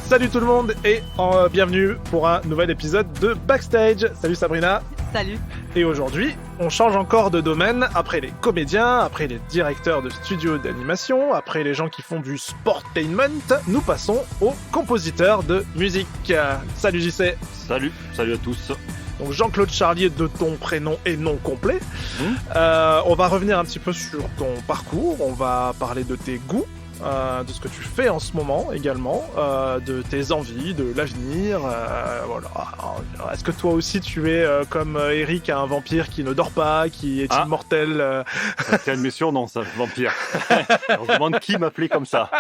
Salut tout le monde et bienvenue pour un nouvel épisode de Backstage. Salut Sabrina. Salut. Et aujourd'hui, on change encore de domaine. Après les comédiens, après les directeurs de studios d'animation, après les gens qui font du sportainment, nous passons aux compositeurs de musique. Salut JC. Salut à tous. Donc Jean-Claude Charlier de ton prénom et nom complet. On va revenir un petit peu sur ton parcours, on va parler de tes goûts, de ce que tu fais en ce moment également, de tes envies, de l'avenir. Voilà. Alors, est-ce que toi aussi tu es comme Eric, un vampire qui ne dort pas, qui est immortel C'est une mission, non, ça, vampire. On se demande qui m'appelait comme ça.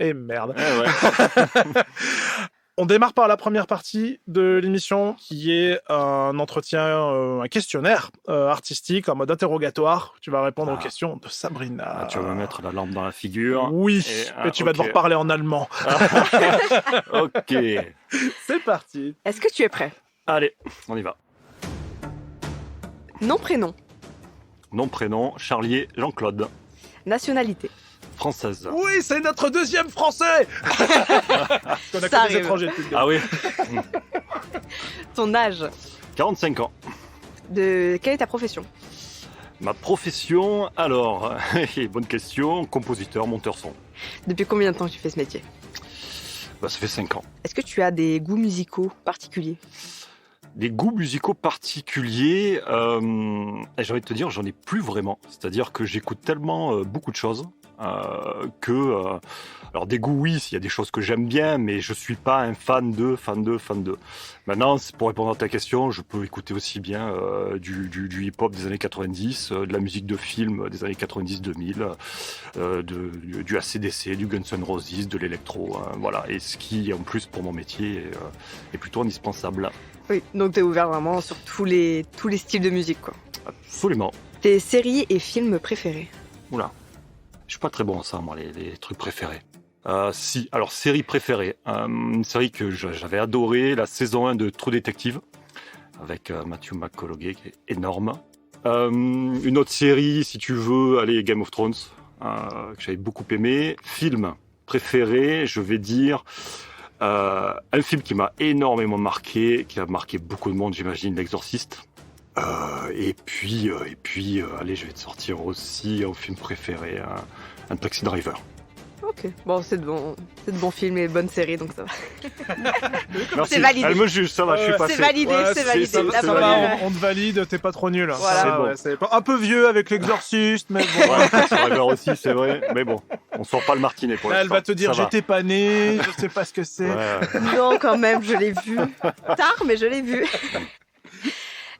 Et merde. Ouais. On démarre par la première partie de l'émission qui est un entretien, un questionnaire artistique en mode interrogatoire. Tu vas répondre aux questions de Sabrina. Tu vas me mettre la lampe dans la figure. Oui, et tu vas devoir parler en allemand. Ok. C'est parti. Est-ce que tu es prêt? Allez, on y va. Nom, prénom. Nom, prénom, Charlier Jean-Claude. Nationalité. Française. Oui, c'est notre deuxième français. On a que des étrangers depuis le début. Ah oui. Ton âge. 45 ans. Quelle est ta profession? Ma profession, alors, bonne question, compositeur, monteur son. Depuis combien de temps tu fais ce métier? Ça fait 5 ans. Est-ce que tu as des goûts musicaux particuliers? Des goûts musicaux particuliers, j'ai envie de te dire, j'en ai plus vraiment. C'est-à-dire que j'écoute tellement beaucoup de choses alors des goûts, oui, il y a des choses que j'aime bien, mais je suis pas un fan de. Maintenant, pour répondre à ta question, je peux écouter aussi bien du hip-hop des années 90, de la musique de film des années 90-2000, du AC/DC, du Guns N' Roses, de l'électro, voilà. Et ce qui, en plus, pour mon métier, est plutôt indispensable. Oui, donc tu es ouvert vraiment sur tous les styles de musique, quoi. Absolument. Tes séries et films préférés? Oula, je suis pas très bon à ça, moi, les trucs préférés. Si, alors série préférée, une série que j'avais adorée, la saison 1 de True Detective, avec Matthew McConaughey, qui est énorme. Une autre série, si tu veux, allez, Game of Thrones, que j'avais beaucoup aimé. Film préféré, je vais dire... un film qui m'a énormément marqué, qui a marqué beaucoup de monde, j'imagine, L'Exorciste. Et puis, allez, je vais te sortir aussi un film préféré, un Taxi Driver. Ok, bon, c'est de bons films et de bonnes séries, donc ça va. Merci. C'est validé. Elle me juge, ça va, je suis passé. C'est validé, Ouais, c'est validé. ça La va, première. on te valide, t'es pas trop nul. Voilà. Ça, C'est bon. ouais, c'est un peu vieux avec l'exorciste, mais bon. Ouais, Taxi Driver aussi, c'est vrai, mais bon, on sort pas le martinet pour Là, l'instant. elle va te dire, Ça va. j'étais pas né, je sais pas ce que c'est. Ouais. Non, quand même, je l'ai vu. Tard, mais je l'ai vu.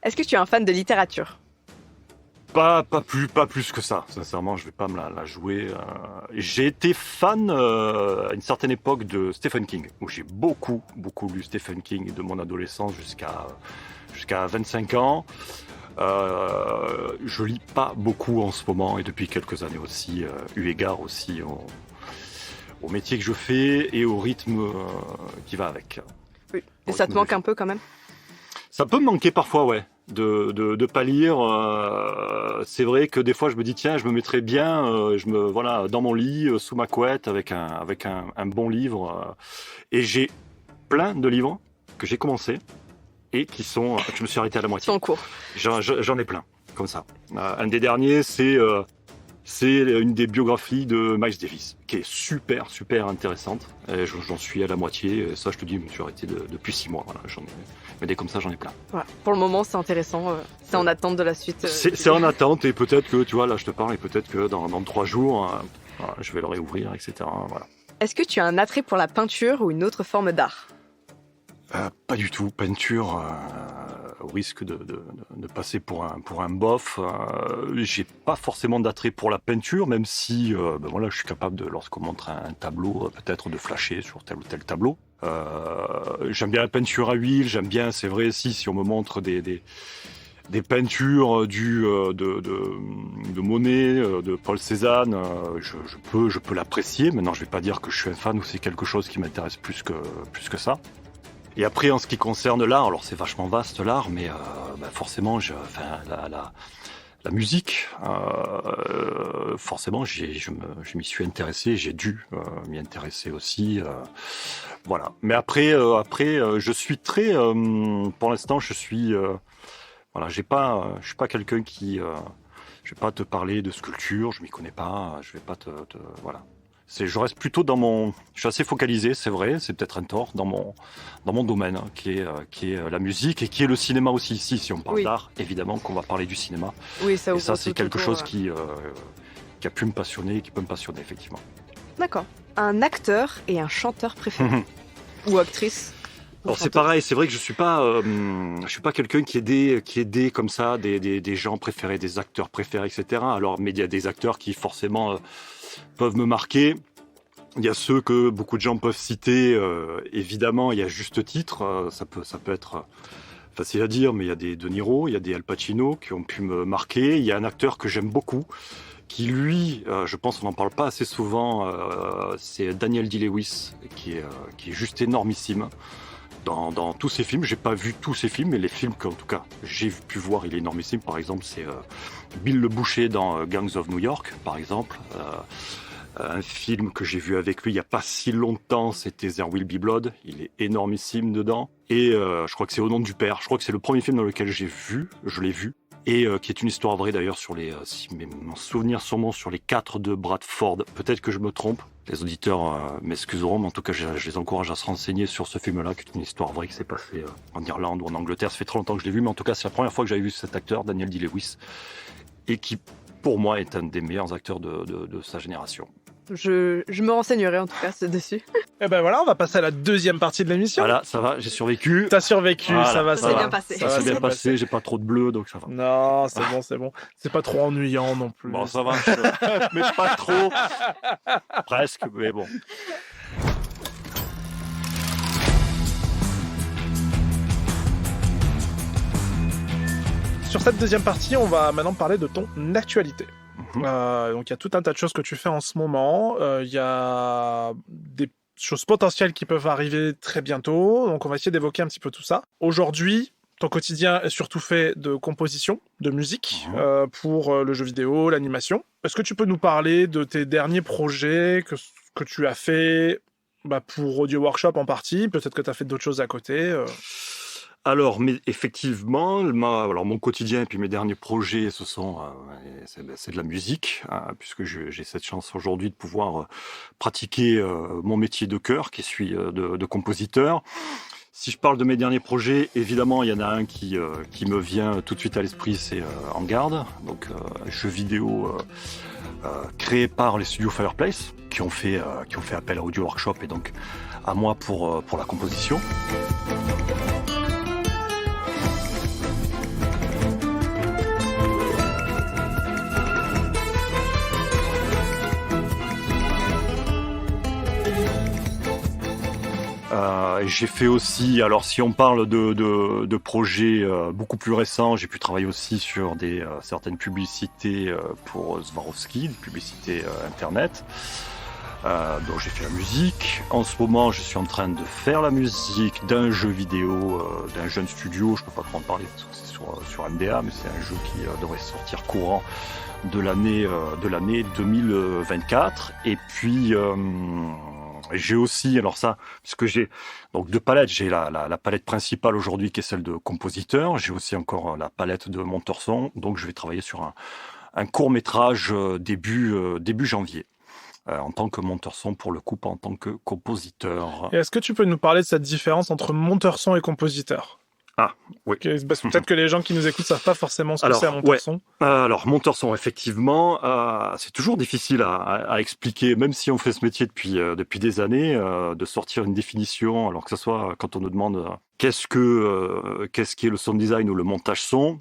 Est-ce que tu es un fan de littérature? Pas plus que ça. Sincèrement, je vais pas me la jouer. J'ai été fan à une certaine époque de Stephen King, où j'ai beaucoup lu Stephen King de mon adolescence jusqu'à 25 ans. Je lis pas beaucoup en ce moment et depuis quelques années aussi, eu égard aussi au métier que je fais et au rythme qui va avec. Oui. Et ça te manque un peu quand même? Ça peut me manquer parfois, ouais, de pas lire. C'est vrai que des fois je me dis tiens, je me mettrais bien, voilà, dans mon lit, sous ma couette, avec un bon livre. Et j'ai plein de livres que j'ai commencé et que je me suis arrêté à la moitié. Sans cours. J'en ai plein, comme ça. Un des derniers, c'est une des biographies de Miles Davis, qui est super intéressante. Et j'en suis à la moitié. Et ça, je te dis, je me suis arrêté depuis 6 mois. Voilà, mais des comme ça, j'en ai plein. Voilà. Pour le moment, c'est intéressant. C'est en attente de la suite. C'est en attente et peut-être que, tu vois, là, je te parle et peut-être que dans 3 jours, je vais le réouvrir, etc. Voilà. Est-ce que tu as un attrait pour la peinture ou une autre forme d'art? Pas du tout. Peinture, au risque de passer pour un bof. J'ai pas forcément d'attrait pour la peinture, même si voilà, je suis capable, lorsqu'on montre un tableau, peut-être de flasher sur tel ou tel tableau. J'aime bien la peinture à huile, j'aime bien, c'est vrai, si on me montre des peintures de Monet, de Paul Cézanne, je peux l'apprécier. Maintenant, je vais pas dire que je suis un fan ou c'est quelque chose qui m'intéresse plus que ça. Et après, en ce qui concerne l'art, alors c'est vachement vaste l'art, mais forcément, la musique, forcément, je m'y suis intéressé, j'ai dû m'y intéresser aussi. Voilà. Mais après, je suis très, pour l'instant, voilà, je suis pas quelqu'un qui, je vais pas te parler de sculpture, je m'y connais pas, je vais pas voilà. Je reste plutôt je suis assez focalisé, c'est vrai, c'est peut-être un tort, dans mon domaine, hein, qui est la musique et qui est le cinéma aussi. Ici, si on parle d'art, évidemment qu'on va parler du cinéma. Oui, ça et ouvre ça, c'est tout quelque autour, chose qui a pu me passionner, qui peut me passionner, effectivement. D'accord. Un acteur et un chanteur préféré ou actrice. Alors c'est pareil, c'est vrai que je suis pas quelqu'un qui est des comme ça, des gens préférés, des acteurs préférés, etc. Alors, mais il y a des acteurs qui forcément peuvent me marquer. Il y a ceux que beaucoup de gens peuvent citer, évidemment, il y a juste titre, ça peut être facile à dire, mais il y a des De Niro, il y a des Al Pacino qui ont pu me marquer. Il y a un acteur que j'aime beaucoup, qui lui, je pense qu'on n'en parle pas assez souvent, c'est Daniel Day-Lewis, qui est juste énormissime. Dans tous ses films, j'ai pas vu tous ses films, mais les films qu'en tout cas j'ai pu voir, il est énormissime. Par exemple, c'est Bill le Boucher dans Gangs of New York, par exemple. Un film que j'ai vu avec lui il n'y a pas si longtemps, c'était There Will Be Blood. Il est énormissime dedans. Et je crois que c'est Au nom du père. Je crois que c'est le premier film dans lequel je l'ai vu. Et qui est une histoire vraie d'ailleurs sur si mon souvenir sûrement sur les 4 de Bradford. Peut-être que je me trompe. Les auditeurs m'excuseront, mais en tout cas, je les encourage à se renseigner sur ce film-là, qui est une histoire vraie qui s'est passée en Irlande ou en Angleterre. Ça fait très longtemps que je l'ai vu, mais en tout cas, c'est la première fois que j'avais vu cet acteur, Daniel Day-Lewis, et qui, pour moi, est un des meilleurs acteurs de sa génération. Je me renseignerai en tout cas dessus. Et ben voilà, on va passer à la deuxième partie de l'émission. Voilà, ça va, j'ai survécu. T'as survécu, voilà, ça va. Ça s'est bien passé. Ça s'est bien passé, j'ai pas trop de bleu, donc ça va. Non, c'est bon. C'est pas trop ennuyant non plus. Bon, ça va, mais pas trop. Presque, mais bon. Sur cette deuxième partie, on va maintenant parler de ton actualité. Donc il y a tout un tas de choses que tu fais en ce moment. Il y a des choses potentielles qui peuvent arriver très bientôt. Donc on va essayer d'évoquer un petit peu tout ça. Aujourd'hui, ton quotidien est surtout fait de composition, de musique, pour le jeu vidéo, l'animation. Est-ce que tu peux nous parler de tes derniers projets que tu as fait pour Audio Workshop en partie? Peut-être que tu as fait d'autres choses à côté. Alors, mais effectivement, mon quotidien et puis mes derniers projets, c'est de la musique, puisque j'ai cette chance aujourd'hui de pouvoir pratiquer mon métier de cœur, qui suis de compositeur. Si je parle de mes derniers projets, évidemment, il y en a un qui me vient tout de suite à l'esprit, c'est En Garde, donc un jeu vidéo créé par les studios Fireplace, qui ont fait appel à Audio Workshop et donc à moi pour la composition. J'ai fait aussi, alors si on parle de projets beaucoup plus récents, j'ai pu travailler aussi sur certaines publicités pour Swarovski, des publicités internet, dont j'ai fait la musique. En ce moment, je suis en train de faire la musique d'un jeu vidéo, d'un jeune studio, je peux pas trop en parler parce que c'est sur MDA, mais c'est un jeu qui devrait sortir courant de l'année 2024. Et puis j'ai aussi, alors ça, puisque j'ai donc deux palettes, j'ai la palette principale aujourd'hui qui est celle de compositeur, j'ai aussi encore la palette de monteur son, donc je vais travailler sur un court-métrage début janvier. En tant que monteur son, pour le coup, pas en tant que compositeur. Et est-ce que tu peux nous parler de cette différence entre monteur son et compositeur ? Ah, oui. Parce que peut-être que les gens qui nous écoutent savent pas forcément ce que c'est un monteur son. Alors, monteur son, effectivement, c'est toujours difficile à expliquer, même si on fait ce métier depuis des années, de sortir une définition, alors que ce soit quand on nous demande qu'est-ce qui est le sound design ou le montage son.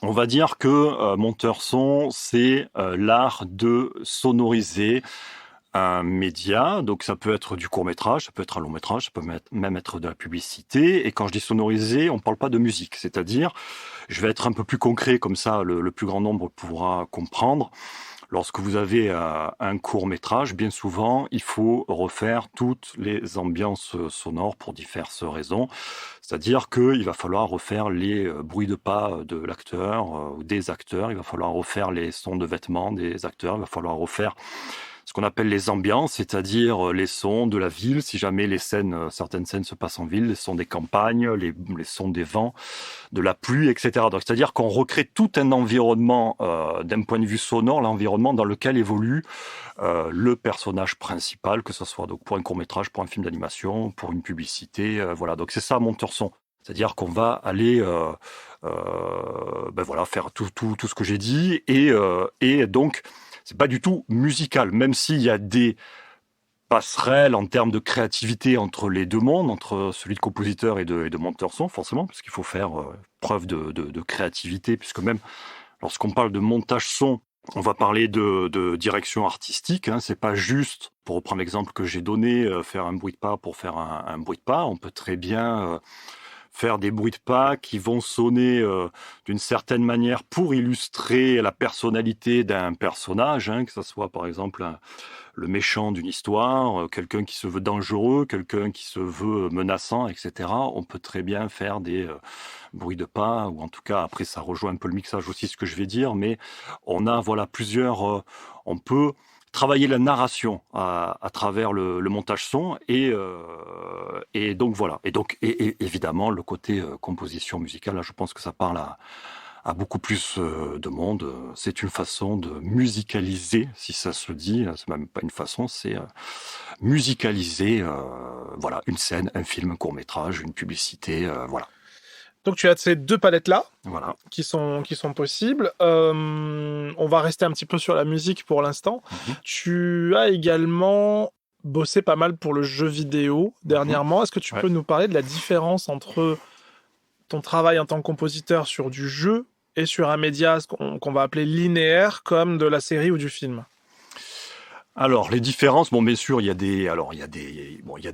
On va dire que monteur son, c'est l'art de sonoriser un média, donc ça peut être du court-métrage, ça peut être un long-métrage, ça peut même être de la publicité. Et quand je dis sonoriser, on ne parle pas de musique, c'est-à-dire, je vais être un peu plus concret, comme ça le plus grand nombre pourra comprendre. lorsque vous avez un court-métrage, bien souvent, il faut refaire toutes les ambiances sonores pour diverses raisons. C'est-à-dire qu'il va falloir refaire les bruits de pas de l'acteur ou des acteurs, il va falloir refaire les sons de vêtements des acteurs, il va falloir refaire ce qu'on appelle les ambiances, c'est-à-dire les sons de la ville, si jamais certaines scènes se passent en ville, les sons des campagnes, les sons des vents, de la pluie, etc. Donc, c'est-à-dire qu'on recrée tout un environnement d'un point de vue sonore, l'environnement dans lequel évolue le personnage principal, que ce soit donc pour un court-métrage, pour un film d'animation, pour une publicité, voilà. Donc c'est ça, monteur son. C'est-à-dire qu'on va aller faire tout ce que j'ai dit et donc c'est pas du tout musical, même s'il y a des passerelles en termes de créativité entre les deux mondes, entre celui de compositeur et de monteur son, forcément, parce qu'il faut faire preuve de créativité, puisque même lorsqu'on parle de montage son, on va parler de direction artistique. Hein, c'est pas juste, pour reprendre l'exemple que j'ai donné, faire un bruit de pas pour faire un bruit de pas. On peut très bien faire des bruits de pas qui vont sonner d'une certaine manière pour illustrer la personnalité d'un personnage, hein, que ce soit par exemple le méchant d'une histoire, quelqu'un qui se veut dangereux, quelqu'un qui se veut menaçant, etc. On peut très bien faire des bruits de pas, ou en tout cas, après ça rejoint un peu le mixage aussi, ce que je vais dire, mais on a plusieurs... on peut travailler la narration à travers le montage son et donc voilà. Et évidemment, le côté composition musicale, là, je pense que ça parle à beaucoup plus de monde. C'est une façon de musicaliser, si ça se dit. C'est même pas une façon, c'est musicaliser une scène, un film, un court-métrage, une publicité, voilà. Donc tu as ces deux palettes-là Voilà. qui sont possibles. On va rester un petit peu sur la musique pour l'instant. Tu as également bossé pas mal pour le jeu vidéo dernièrement. Est-ce que tu peux nous parler de la différence entre ton travail en tant que compositeur sur du jeu et sur un média qu'on va appeler linéaire comme de la série ou du film? Alors, les différences, bon, bien sûr, il y a des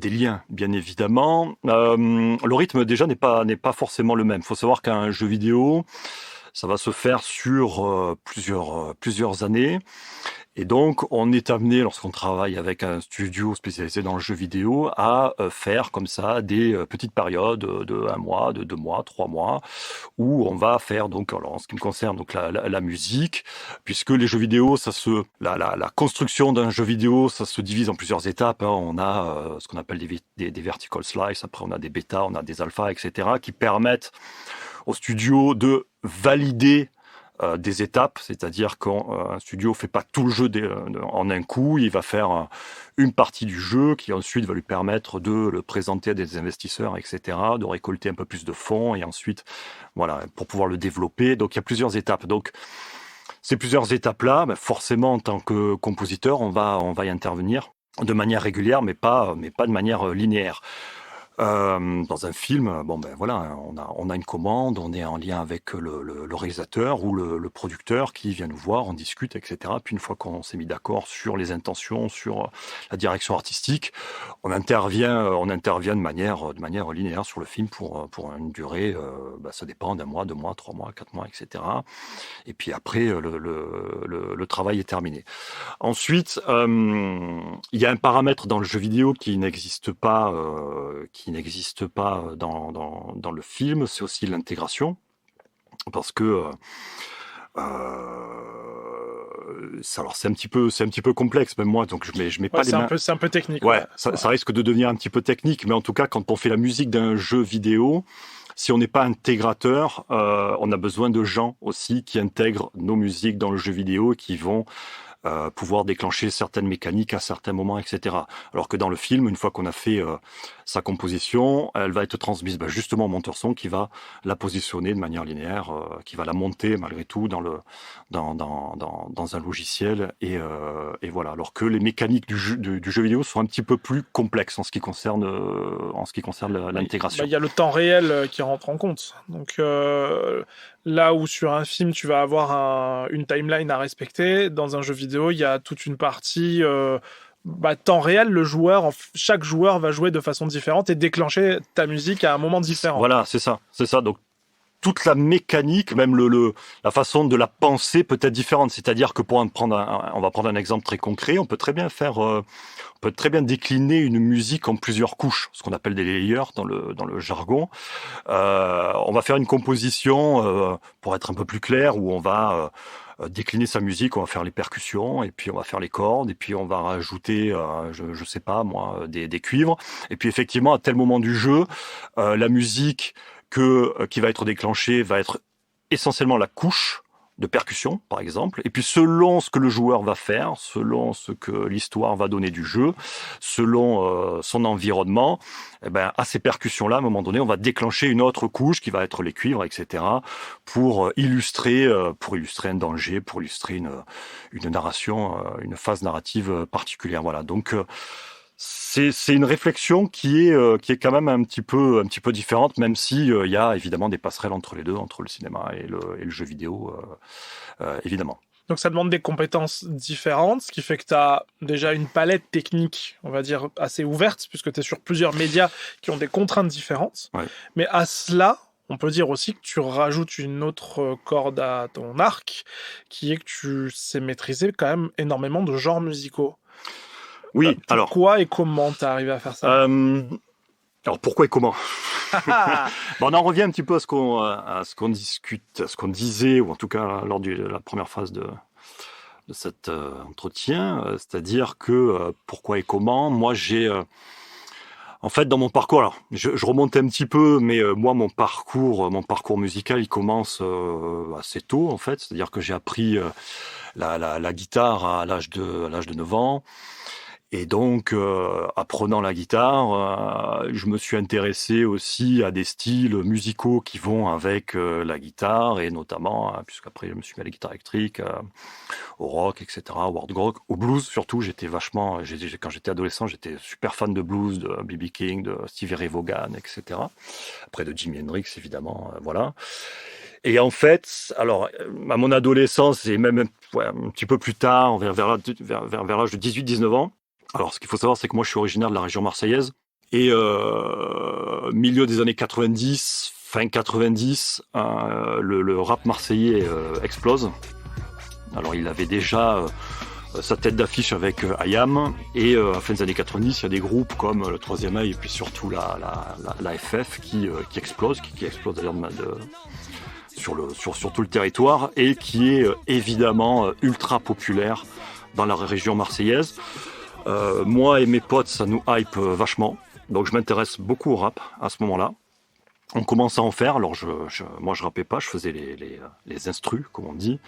liens, bien évidemment. Le rythme, déjà, n'est pas forcément le même. Il faut savoir qu'un jeu vidéo, ça va se faire sur plusieurs années. Et donc, on est amené, lorsqu'on travaille avec un studio spécialisé dans le jeu vidéo, à faire comme ça des petites périodes de 1 mois, de 2 mois, 3 mois, où on va faire, donc, alors, en ce qui me concerne, donc la musique, puisque les jeux vidéo, la construction d'un jeu vidéo, ça se divise en plusieurs étapes. Hein. On a ce qu'on appelle des vertical slices, après on a des bêtas, on a des alphas, etc., qui permettent au studio de valider des étapes, c'est-à-dire qu'un studio fait pas tout le jeu en un coup, il va faire une partie du jeu qui ensuite va lui permettre de le présenter à des investisseurs, etc., de récolter un peu plus de fonds et ensuite, voilà, pour pouvoir le développer. Donc il y a plusieurs étapes. Donc ces plusieurs étapes-là, forcément en tant que compositeur, on va y intervenir de manière régulière, mais pas de manière linéaire. Dans un film, on a une commande, on est en lien avec le réalisateur ou le producteur qui vient nous voir, on discute, etc. Puis une fois qu'on s'est mis d'accord sur les intentions, sur la direction artistique, on intervient de manière linéaire sur le film pour une durée, ça dépend d'1 mois, 2 mois, 3 mois, 4 mois, etc. Et puis après, le travail est terminé. Ensuite, il y a un paramètre dans le jeu vidéo qui n'existe pas dans le film, c'est aussi l'intégration, parce que alors c'est un petit peu complexe même moi, donc je mets pas les mains. C'est un peu technique. Ouais, ça risque de devenir un petit peu technique, mais en tout cas quand on fait la musique d'un jeu vidéo, si on n'est pas intégrateur, on a besoin de gens aussi qui intègrent nos musiques dans le jeu vidéo, qui vont pouvoir déclencher certaines mécaniques à certains moments, etc. Alors que dans le film, une fois qu'on a fait sa composition, elle va être transmise justement au monteur son qui va la positionner de manière linéaire, qui va la monter malgré tout dans un logiciel et voilà. Alors que les mécaniques du jeu vidéo sont un petit peu plus complexes en ce qui concerne l'intégration. Il y a le temps réel qui rentre en compte. Donc là où sur un film tu vas avoir une timeline à respecter, dans un jeu vidéo il y a toute une partie temps réel. Chaque joueur va jouer de façon différente et déclencher ta musique à un moment différent. Voilà, c'est ça. Donc toute la mécanique, même la façon de la penser peut être différente. C'est-à-dire que on va prendre un exemple très concret, on peut très bien décliner une musique en plusieurs couches, ce qu'on appelle des layers dans le jargon. On va faire une composition, pour être un peu plus clair, où on va décliner sa musique, on va faire les percussions, et puis on va faire les cordes, et puis on va rajouter, je sais pas moi, des cuivres. Et puis effectivement, à tel moment du jeu, la musique qui va être déclenchée va être essentiellement la couche de percussion, par exemple. Et puis selon ce que le joueur va faire, selon ce que l'histoire va donner du jeu, selon son environnement, à ces percussions-là, à un moment donné, on va déclencher une autre couche qui va être les cuivres, etc., pour illustrer un danger, pour illustrer une narration, une phase narrative particulière. Voilà. Donc c'est une réflexion qui est quand même un petit peu différente, même si il y a évidemment des passerelles entre les deux, entre le cinéma et le jeu vidéo, évidemment. Donc ça demande des compétences différentes, ce qui fait que tu as déjà une palette technique, on va dire, assez ouverte, puisque tu es sur plusieurs médias qui ont des contraintes différentes. Ouais. Mais à cela, on peut dire aussi que tu rajoutes une autre corde à ton arc, qui est que tu sais maîtriser quand même énormément de genres musicaux. Oui, pourquoi et comment t'es arrivé à faire ça? Alors pourquoi et comment? On en revient un petit peu à ce qu'on discute, à ce qu'on disait, ou en tout cas lors de la première phase de cet entretien, c'est-à-dire que pourquoi et comment? Moi j'ai en fait, dans mon parcours, alors je remonte un petit peu, mais moi mon parcours musical, il commence assez tôt en fait, c'est-à-dire que j'ai appris la guitare à l'âge de 9 ans. Et donc, apprenant la guitare, je me suis intéressé aussi à des styles musicaux qui vont avec la guitare, et notamment, puisqu'après je me suis mis à la guitare électrique, au rock, etc., au hard rock, au blues surtout. Quand j'étais adolescent, j'étais super fan de blues, de B.B. King, de Stevie Ray Vaughan, etc. Après de Jimi Hendrix, évidemment, voilà. Et en fait, alors, à mon adolescence, et même un petit peu plus tard, vers l'âge de 18-19 ans, alors, ce qu'il faut savoir, c'est que moi, je suis originaire de la région marseillaise. Et milieu des années 90, fin 90, le rap marseillais explose. Alors, il avait déjà sa tête d'affiche avec IAM. Et à la fin des années 90, il y a des groupes comme le Troisième Œil et puis surtout la FF qui explose, qui explose d'ailleurs sur tout le territoire, et qui est évidemment ultra populaire dans la région marseillaise. Moi et mes potes, ça nous hype vachement. Donc je m'intéresse beaucoup au rap à ce moment-là. On commence à en faire. Alors moi je rappais pas, je faisais les instrus, comme on dit.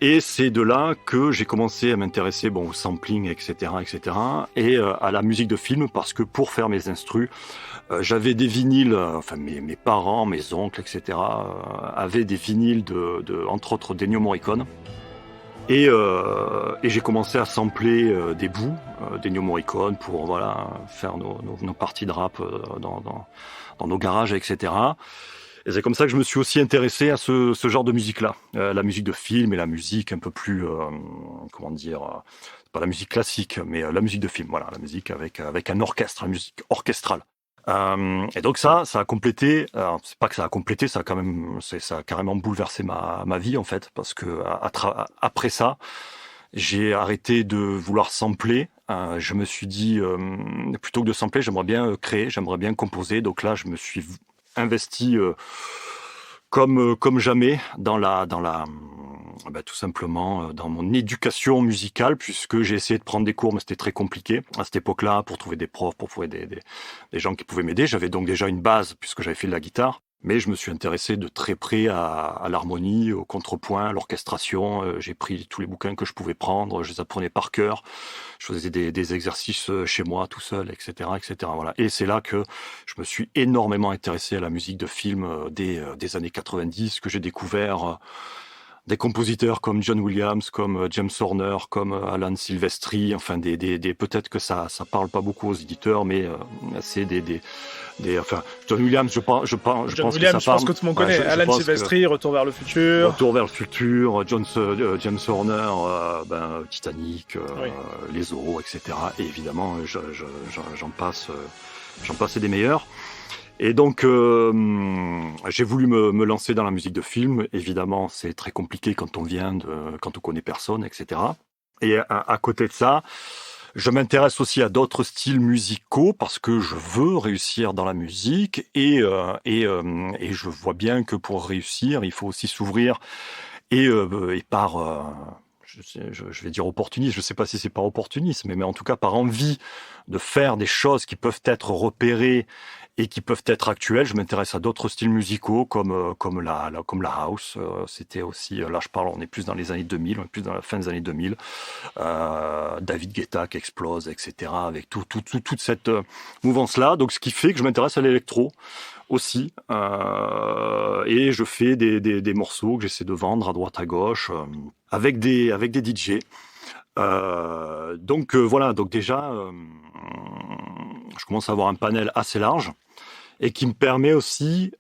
Et c'est de là que j'ai commencé à m'intéresser au sampling, etc., et à la musique de film, parce que pour faire mes instrus, j'avais des vinyles, enfin mes parents, mes oncles, etc., avaient des vinyles de entre autres d'Ennio Morricone. Et j'ai commencé à sampler des bouts d'Ennio Morricone pour faire nos parties de rap dans nos garages, etc. Et c'est comme ça que je me suis aussi intéressé à ce genre de musique-là, la musique de film et la musique un peu plus, pas la musique classique, mais la musique de film, voilà, la musique avec un orchestre, la musique orchestrale. Et donc ça a complété. Alors, c'est pas que ça a complété, ça a carrément bouleversé ma vie en fait, parce que après ça, j'ai arrêté de vouloir sampler. Je me suis dit plutôt que de sampler, j'aimerais bien créer, j'aimerais bien composer. Donc là, je me suis investi comme jamais tout simplement dans mon éducation musicale, puisque j'ai essayé de prendre des cours, mais c'était très compliqué à cette époque-là pour trouver des profs, pour trouver des gens qui pouvaient m'aider. J'avais donc déjà une base puisque j'avais fait de la guitare, mais je me suis intéressé de très près à l'harmonie, au contrepoint, à l'orchestration. J'ai pris tous les bouquins que je pouvais prendre, je les apprenais par cœur. Je faisais des exercices chez moi tout seul, etc., etc. Voilà. Et c'est là que je me suis énormément intéressé à la musique de film des années 90, que j'ai découvert des compositeurs comme John Williams, comme James Horner, comme Alan Silvestri, enfin peut-être que ça parle pas beaucoup aux éditeurs, mais c'est enfin John Williams, je pense que ça parle. Je pense que tout le monde connaît. Alan Silvestri, Retour vers le futur. Retour vers le futur, James Horner, Titanic, oui. Les Zorro, etc. Et évidemment, j'en passe des meilleurs. Et donc, j'ai voulu me lancer dans la musique de film. Évidemment, c'est très compliqué quand on connaît personne, etc. Et à côté de ça, je m'intéresse aussi à d'autres styles musicaux parce que je veux réussir dans la musique et je vois bien que pour réussir, il faut aussi s'ouvrir et par je vais dire opportunisme, je sais pas si c'est par opportunisme, mais en tout cas par envie de faire des choses qui peuvent être repérées et qui peuvent être actuelles. Je m'intéresse à d'autres styles musicaux comme la house. C'était aussi, là je parle, on est plus dans les années 2000, on est plus dans la fin des années 2000. David Guetta qui explose, etc. Avec toute cette mouvance-là. Donc ce qui fait que je m'intéresse à l'électro aussi. Et je fais des morceaux que j'essaie de vendre à droite à gauche avec des DJ. Voilà, donc déjà, je commence à avoir un panel assez large et qui me permet aussi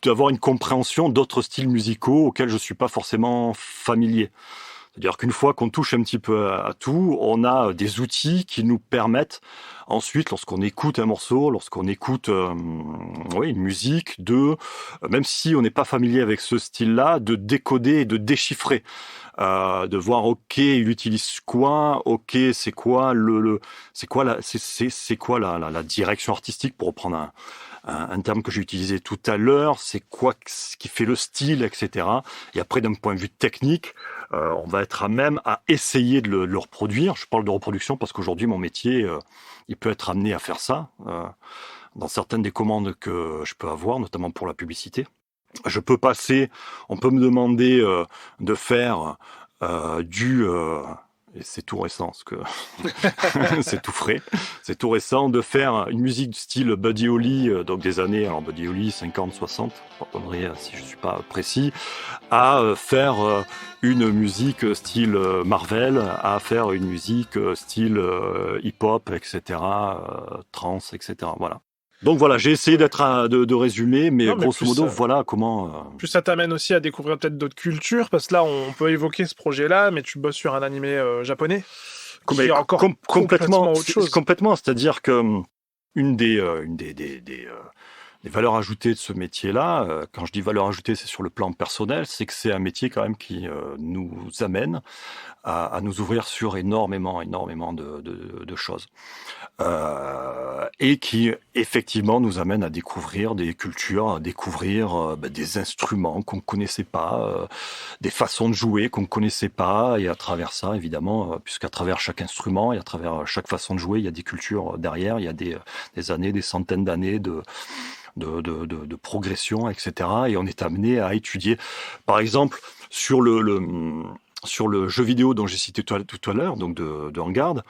d'avoir une compréhension d'autres styles musicaux auxquels je suis pas forcément familier. C'est-à-dire qu'une fois qu'on touche un petit peu à tout, on a des outils qui nous permettent ensuite, lorsqu'on écoute un morceau, lorsqu'on écoute une musique, même si on n'est pas familier avec ce style-là, de décoder et de déchiffrer. De voir, ok, il utilise quoi, ok, c'est quoi la direction artistique, pour reprendre un terme que j'ai utilisé tout à l'heure, c'est quoi ce qui fait le style, etc. Et après, d'un point de vue technique, on va être à même à essayer de le reproduire. Je parle de reproduction parce qu'aujourd'hui, mon métier, il peut être amené à faire ça dans certaines des commandes que je peux avoir, notamment pour la publicité. On peut me demander de faire et c'est tout récent, c'est tout frais, c'est tout récent, de faire une musique du style Buddy Holly, donc des années, alors Buddy Holly, 50, 60, pardonnerai si je suis pas précis, à faire une musique style Marvel, à faire une musique style hip-hop, etc., trance, etc., voilà. Donc voilà, j'ai essayé de résumer, mais grosso modo, voilà comment... Plus ça t'amène aussi à découvrir peut-être d'autres cultures, parce que là, on peut évoquer ce projet-là, mais tu bosses sur un animé japonais, qui est encore complètement autre chose. Complètement, c'est-à-dire que une des valeurs ajoutées de ce métier-là, quand je dis valeur ajoutée, c'est sur le plan personnel, c'est que c'est un métier quand même qui nous amène à nous ouvrir sur énormément de choses. Et qui effectivement nous amène à découvrir des cultures, à découvrir des instruments qu'on ne connaissait pas, des façons de jouer qu'on ne connaissait pas, et à travers ça évidemment, puisqu'à travers chaque instrument et à travers chaque façon de jouer, il y a des cultures derrière, il y a des années, des centaines d'années de progression, etc. Et on est amené à étudier, par exemple, sur le jeu vidéo dont j'ai cité tout à l'heure, donc de Vanguard,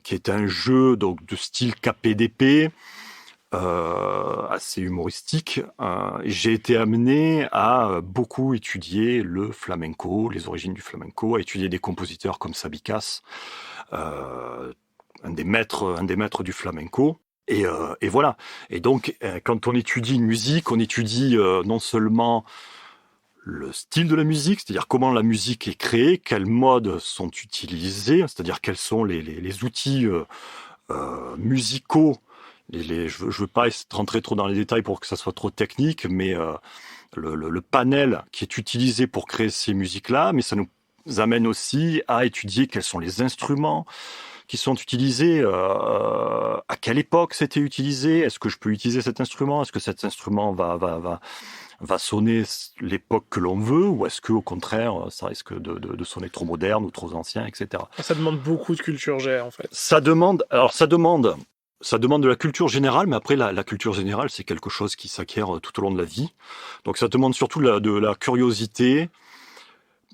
qui est un jeu donc de style KPDP, assez humoristique. J'ai été amené à beaucoup étudier le flamenco, les origines du flamenco, à étudier des compositeurs comme Sabicas, un des maîtres du flamenco. Et voilà. Et donc, quand on étudie une musique, on étudie non seulement le style de la musique, c'est-à-dire comment la musique est créée, quels modes sont utilisés, c'est-à-dire quels sont les outils musicaux. Je veux pas rentrer trop dans les détails pour que ça soit trop technique, mais le panel qui est utilisé pour créer ces musiques-là, mais ça nous amène aussi à étudier quels sont les instruments qui sont utilisés, à quelle époque c'était utilisé, est-ce que je peux utiliser cet instrument, est-ce que cet instrument va sonner l'époque que l'on veut, ou est-ce que au contraire ça risque de sonner trop moderne ou trop ancien, etc. Ça demande beaucoup de culture G en fait. Ça demande de la culture générale, mais après la culture générale c'est quelque chose qui s'acquiert tout au long de la vie. Donc ça demande surtout de la curiosité,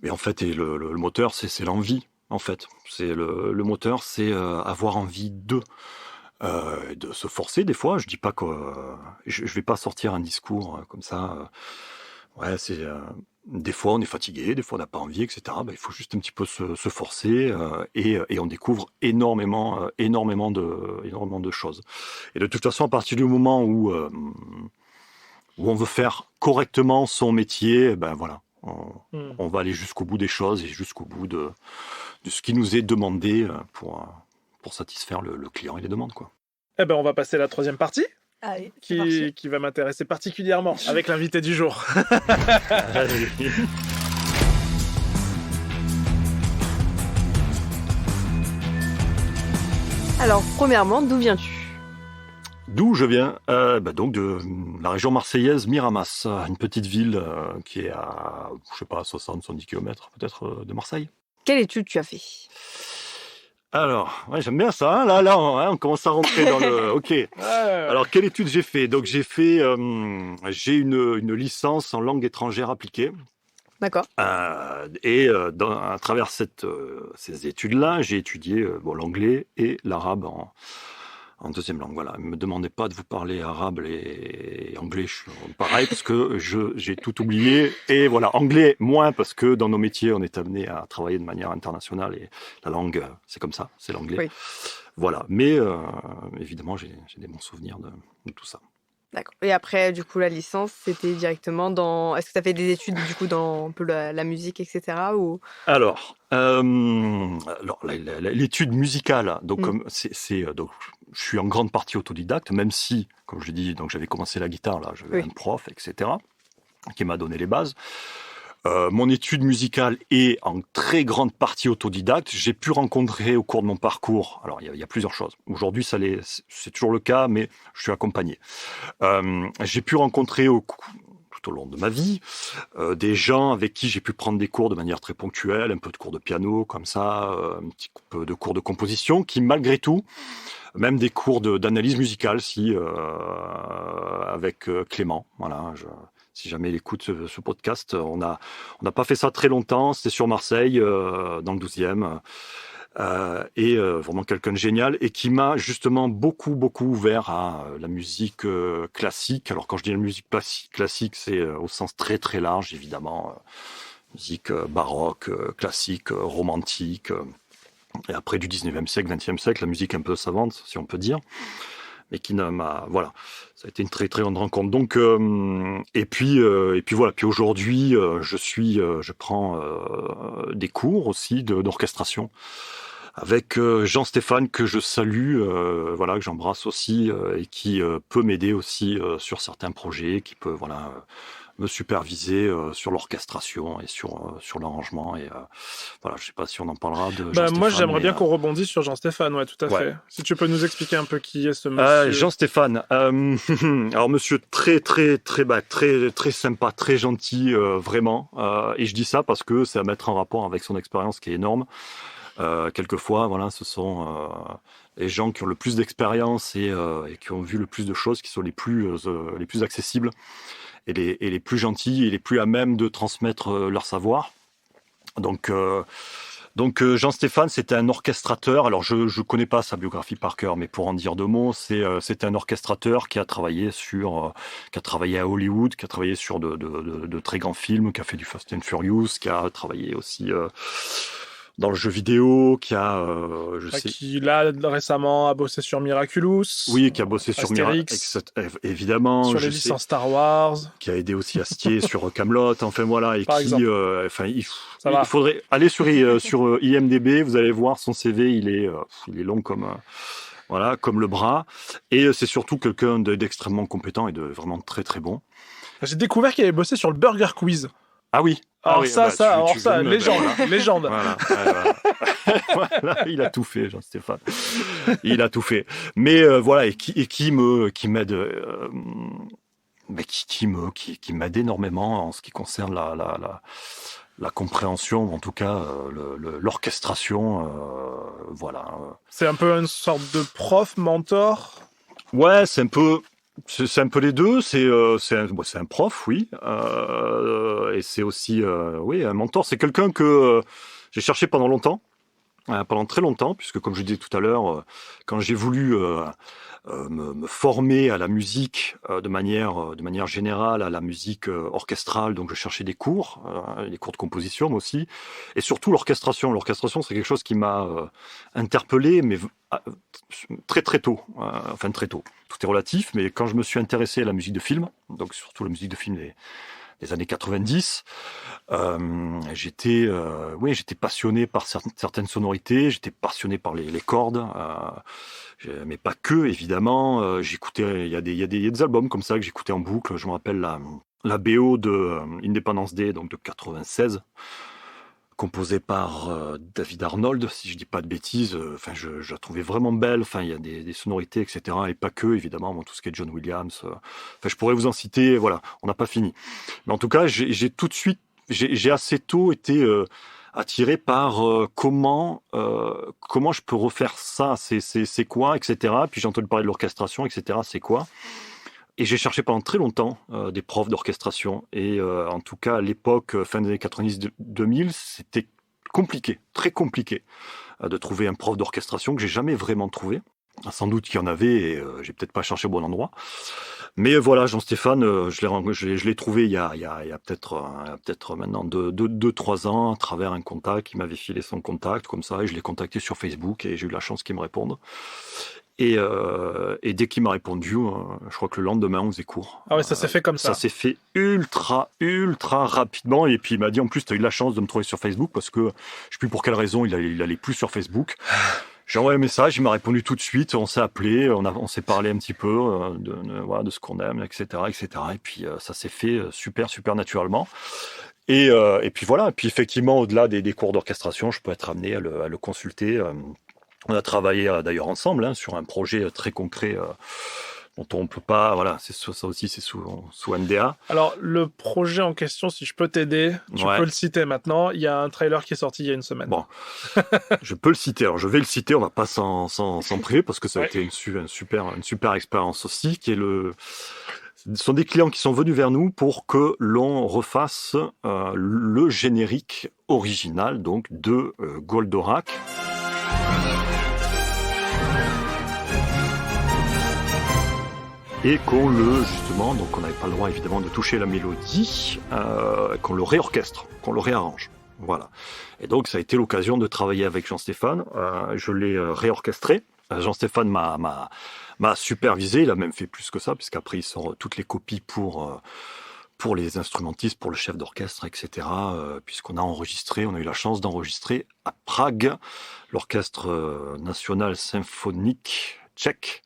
et en fait le moteur c'est l'envie. En fait, c'est le moteur, c'est avoir envie de se forcer des fois. Je dis pas que je vais pas sortir un discours comme ça. C'est des fois on est fatigué, des fois on n'a pas envie, etc. Il faut juste un petit peu se forcer et on découvre énormément de choses. Et de toute façon, à partir du moment où on veut faire correctement son métier, voilà. On va aller jusqu'au bout des choses et jusqu'au bout de ce qui nous est demandé pour satisfaire le client et les demandes, quoi. Eh ben, on va passer à la troisième partie. Allez, c'est parti. qui va m'intéresser particulièrement avec l'invité du jour. Alors, premièrement, d'où viens-tu? D'où je viens donc de la région marseillaise, Miramas, une petite ville qui est à, je sais pas, 60-70 km peut-être de Marseille. Quelle étude tu as fait? Alors, ouais, j'aime bien ça, hein, là, on commence à rentrer dans le... Ok. Alors, quelle étude j'ai fait? Donc, j'ai une licence en langue étrangère appliquée. D'accord. À travers ces études-là, j'ai étudié l'anglais et l'arabe en deuxième langue. Voilà, ne me demandez pas de vous parler arabe et anglais, je suis pareil parce que j'ai tout oublié. Et voilà, anglais moins parce que dans nos métiers, on est amené à travailler de manière internationale et la langue, c'est comme ça, c'est l'anglais. Oui. Voilà, mais évidemment, j'ai des bons souvenirs de tout ça. D'accord. Et après, du coup, la licence, c'était directement dans... Est-ce que tu as fait des études, du coup, dans un peu la musique, etc. ou... Alors, l'étude musicale, donc comme donc je suis en grande partie autodidacte, même si, comme je l'ai dit, donc j'avais commencé la guitare là, j'avais un prof, etc., qui m'a donné les bases. Mon étude musicale est en très grande partie autodidacte. J'ai pu rencontrer au cours de mon parcours, alors il y a plusieurs choses. Aujourd'hui, c'est toujours le cas, mais je suis accompagné. J'ai pu rencontrer tout au long de ma vie, des gens avec qui j'ai pu prendre des cours de manière très ponctuelle, un peu de cours de piano, comme ça, un petit peu de cours de composition, qui malgré tout, même des cours d'analyse musicale, avec Clément, voilà. Si jamais il écoute ce podcast, on n'a pas fait ça très longtemps, c'était sur Marseille, dans le 12e. Vraiment quelqu'un de génial et qui m'a justement beaucoup ouvert à la musique classique. Alors quand je dis la musique classique, c'est au sens très très large évidemment, musique baroque, classique, romantique, et après du 19e siècle, 20e siècle, la musique un peu savante si on peut dire, mais qui voilà, ça a été une très très grande rencontre. Donc et puis voilà, puis aujourd'hui je prends des cours aussi d'orchestration avec Jean-Stéphane que je salue, voilà, que j'embrasse aussi et qui peut m'aider aussi sur certains projets, qui peut me superviser sur l'orchestration et sur l'arrangement. Et voilà, je sais pas si on en parlera de Jean-Stéphane. Moi, j'aimerais bien qu'on rebondisse sur Jean-Stéphane, ouais, tout à fait. Si tu peux nous expliquer un peu qui est ce monsieur. Jean-Stéphane, alors monsieur très sympa, très gentil, vraiment. Et je dis ça parce que c'est à mettre en rapport avec son expérience qui est énorme. Quelquefois, voilà, ce sont les gens qui ont le plus d'expérience et qui ont vu le plus de choses, qui sont les plus accessibles et les plus gentils et les plus à même de transmettre leur savoir. Donc Jean-Stéphane, c'était un orchestrateur. Alors je connais pas sa biographie par cœur, mais pour en dire deux mots, c'était un orchestrateur qui a travaillé à Hollywood, qui a travaillé sur de très grands films, qui a fait du Fast and Furious, qui a travaillé aussi dans le jeu vidéo, qui là récemment a bossé sur Miraculous. Oui, qui a bossé sur Miraculous, évidemment. Sur les licences Star Wars. Qui a aidé aussi Astier sur Kaamelott, enfin voilà, et il faudrait aller sur IMDb, vous allez voir son CV, il est long comme le bras, et c'est surtout quelqu'un d'extrêmement compétent et de vraiment très très bon. J'ai découvert qu'il avait bossé sur le Burger Quiz. Ah oui. Légende. Voilà. Voilà, il a tout fait, Jean-Stéphane. Il a tout fait. Mais voilà, et qui m'aide, qui m'aide énormément en ce qui concerne la compréhension, en tout cas l'orchestration, voilà. C'est un peu une sorte de prof, mentor. Ouais, c'est un peu les deux. C'est un prof, oui, et c'est aussi un mentor. C'est quelqu'un que j'ai cherché pendant très longtemps, puisque comme je disais tout à l'heure, quand j'ai voulu me former à la musique de manière générale, à la musique orchestrale, donc je cherchais des cours de composition moi aussi, et surtout l'orchestration. L'orchestration, c'est quelque chose qui m'a interpellé, mais très très tôt, très tôt. Tout est relatif, mais quand je me suis intéressé à la musique de film, donc surtout la musique de film des les années 90. J'étais passionné par certaines sonorités, j'étais passionné par les cordes, mais pas que, évidemment. J'écoutais, il y a des albums comme ça que j'écoutais en boucle. Je me rappelle la BO de Independence Day, donc de 96, composée par David Arnold, si je dis pas de bêtises. Enfin, je la trouvais vraiment belle. Enfin, il y a des sonorités, etc. Et pas que, évidemment, tout ce qui est John Williams. Enfin, je pourrais vous en citer. Voilà, on n'a pas fini. Mais en tout cas, j'ai tout de suite, j'ai assez tôt été attiré par comment je peux refaire ça. C'est quoi, etc. Puis j'ai entendu parler de l'orchestration, etc. C'est quoi? Et j'ai cherché pendant très longtemps des profs d'orchestration. Et en tout cas, à l'époque, fin des années 90-2000, c'était compliqué, très compliqué, de trouver un prof d'orchestration que j'ai jamais vraiment trouvé. Sans doute qu'il y en avait et j'ai peut-être pas cherché au bon endroit. Mais voilà, Jean-Stéphane, je l'ai trouvé il y a peut-être maintenant 2-3 ans à travers un contact. Il m'avait filé son contact comme ça et je l'ai contacté sur Facebook et j'ai eu la chance qu'il me réponde. Et dès qu'il m'a répondu, je crois que le lendemain, on faisait cours. Ah ouais, ça s'est fait comme ça. Ça s'est fait ultra rapidement. Et puis il m'a dit, en plus, tu as eu la chance de me trouver sur Facebook parce que je ne sais plus pour quelle raison il allait plus sur Facebook. J'ai envoyé un message, il m'a répondu tout de suite, on s'est appelé, on s'est parlé un petit peu de ce qu'on aime, etc. Et puis ça s'est fait super naturellement. Et puis voilà, et puis effectivement, au-delà des cours d'orchestration, je peux être amené à le consulter. On a travaillé d'ailleurs ensemble sur un projet très concret dont on ne peut pas... Voilà, ça aussi, c'est sous NDA. Alors, le projet en question, si je peux t'aider, tu peux le citer maintenant. Il y a un trailer qui est sorti il y a une semaine. Bon, je peux le citer. Alors, je vais le citer, on ne va pas s'en priver parce que ça a été une super expérience aussi, qui est Ce sont des clients qui sont venus vers nous pour que l'on refasse le générique original donc de Goldorak. Et justement, donc on n'avait pas le droit évidemment de toucher la mélodie, qu'on le réorchestre, qu'on le réarrange. Voilà. Et donc ça a été l'occasion de travailler avec Jean-Stéphane. Je l'ai réorchestré. Jean-Stéphane m'a supervisé. Il a même fait plus que ça, puisqu'après il sort toutes les copies pour les instrumentistes, pour le chef d'orchestre, etc. Puisqu'on a eu la chance d'enregistrer à Prague l'orchestre national symphonique tchèque.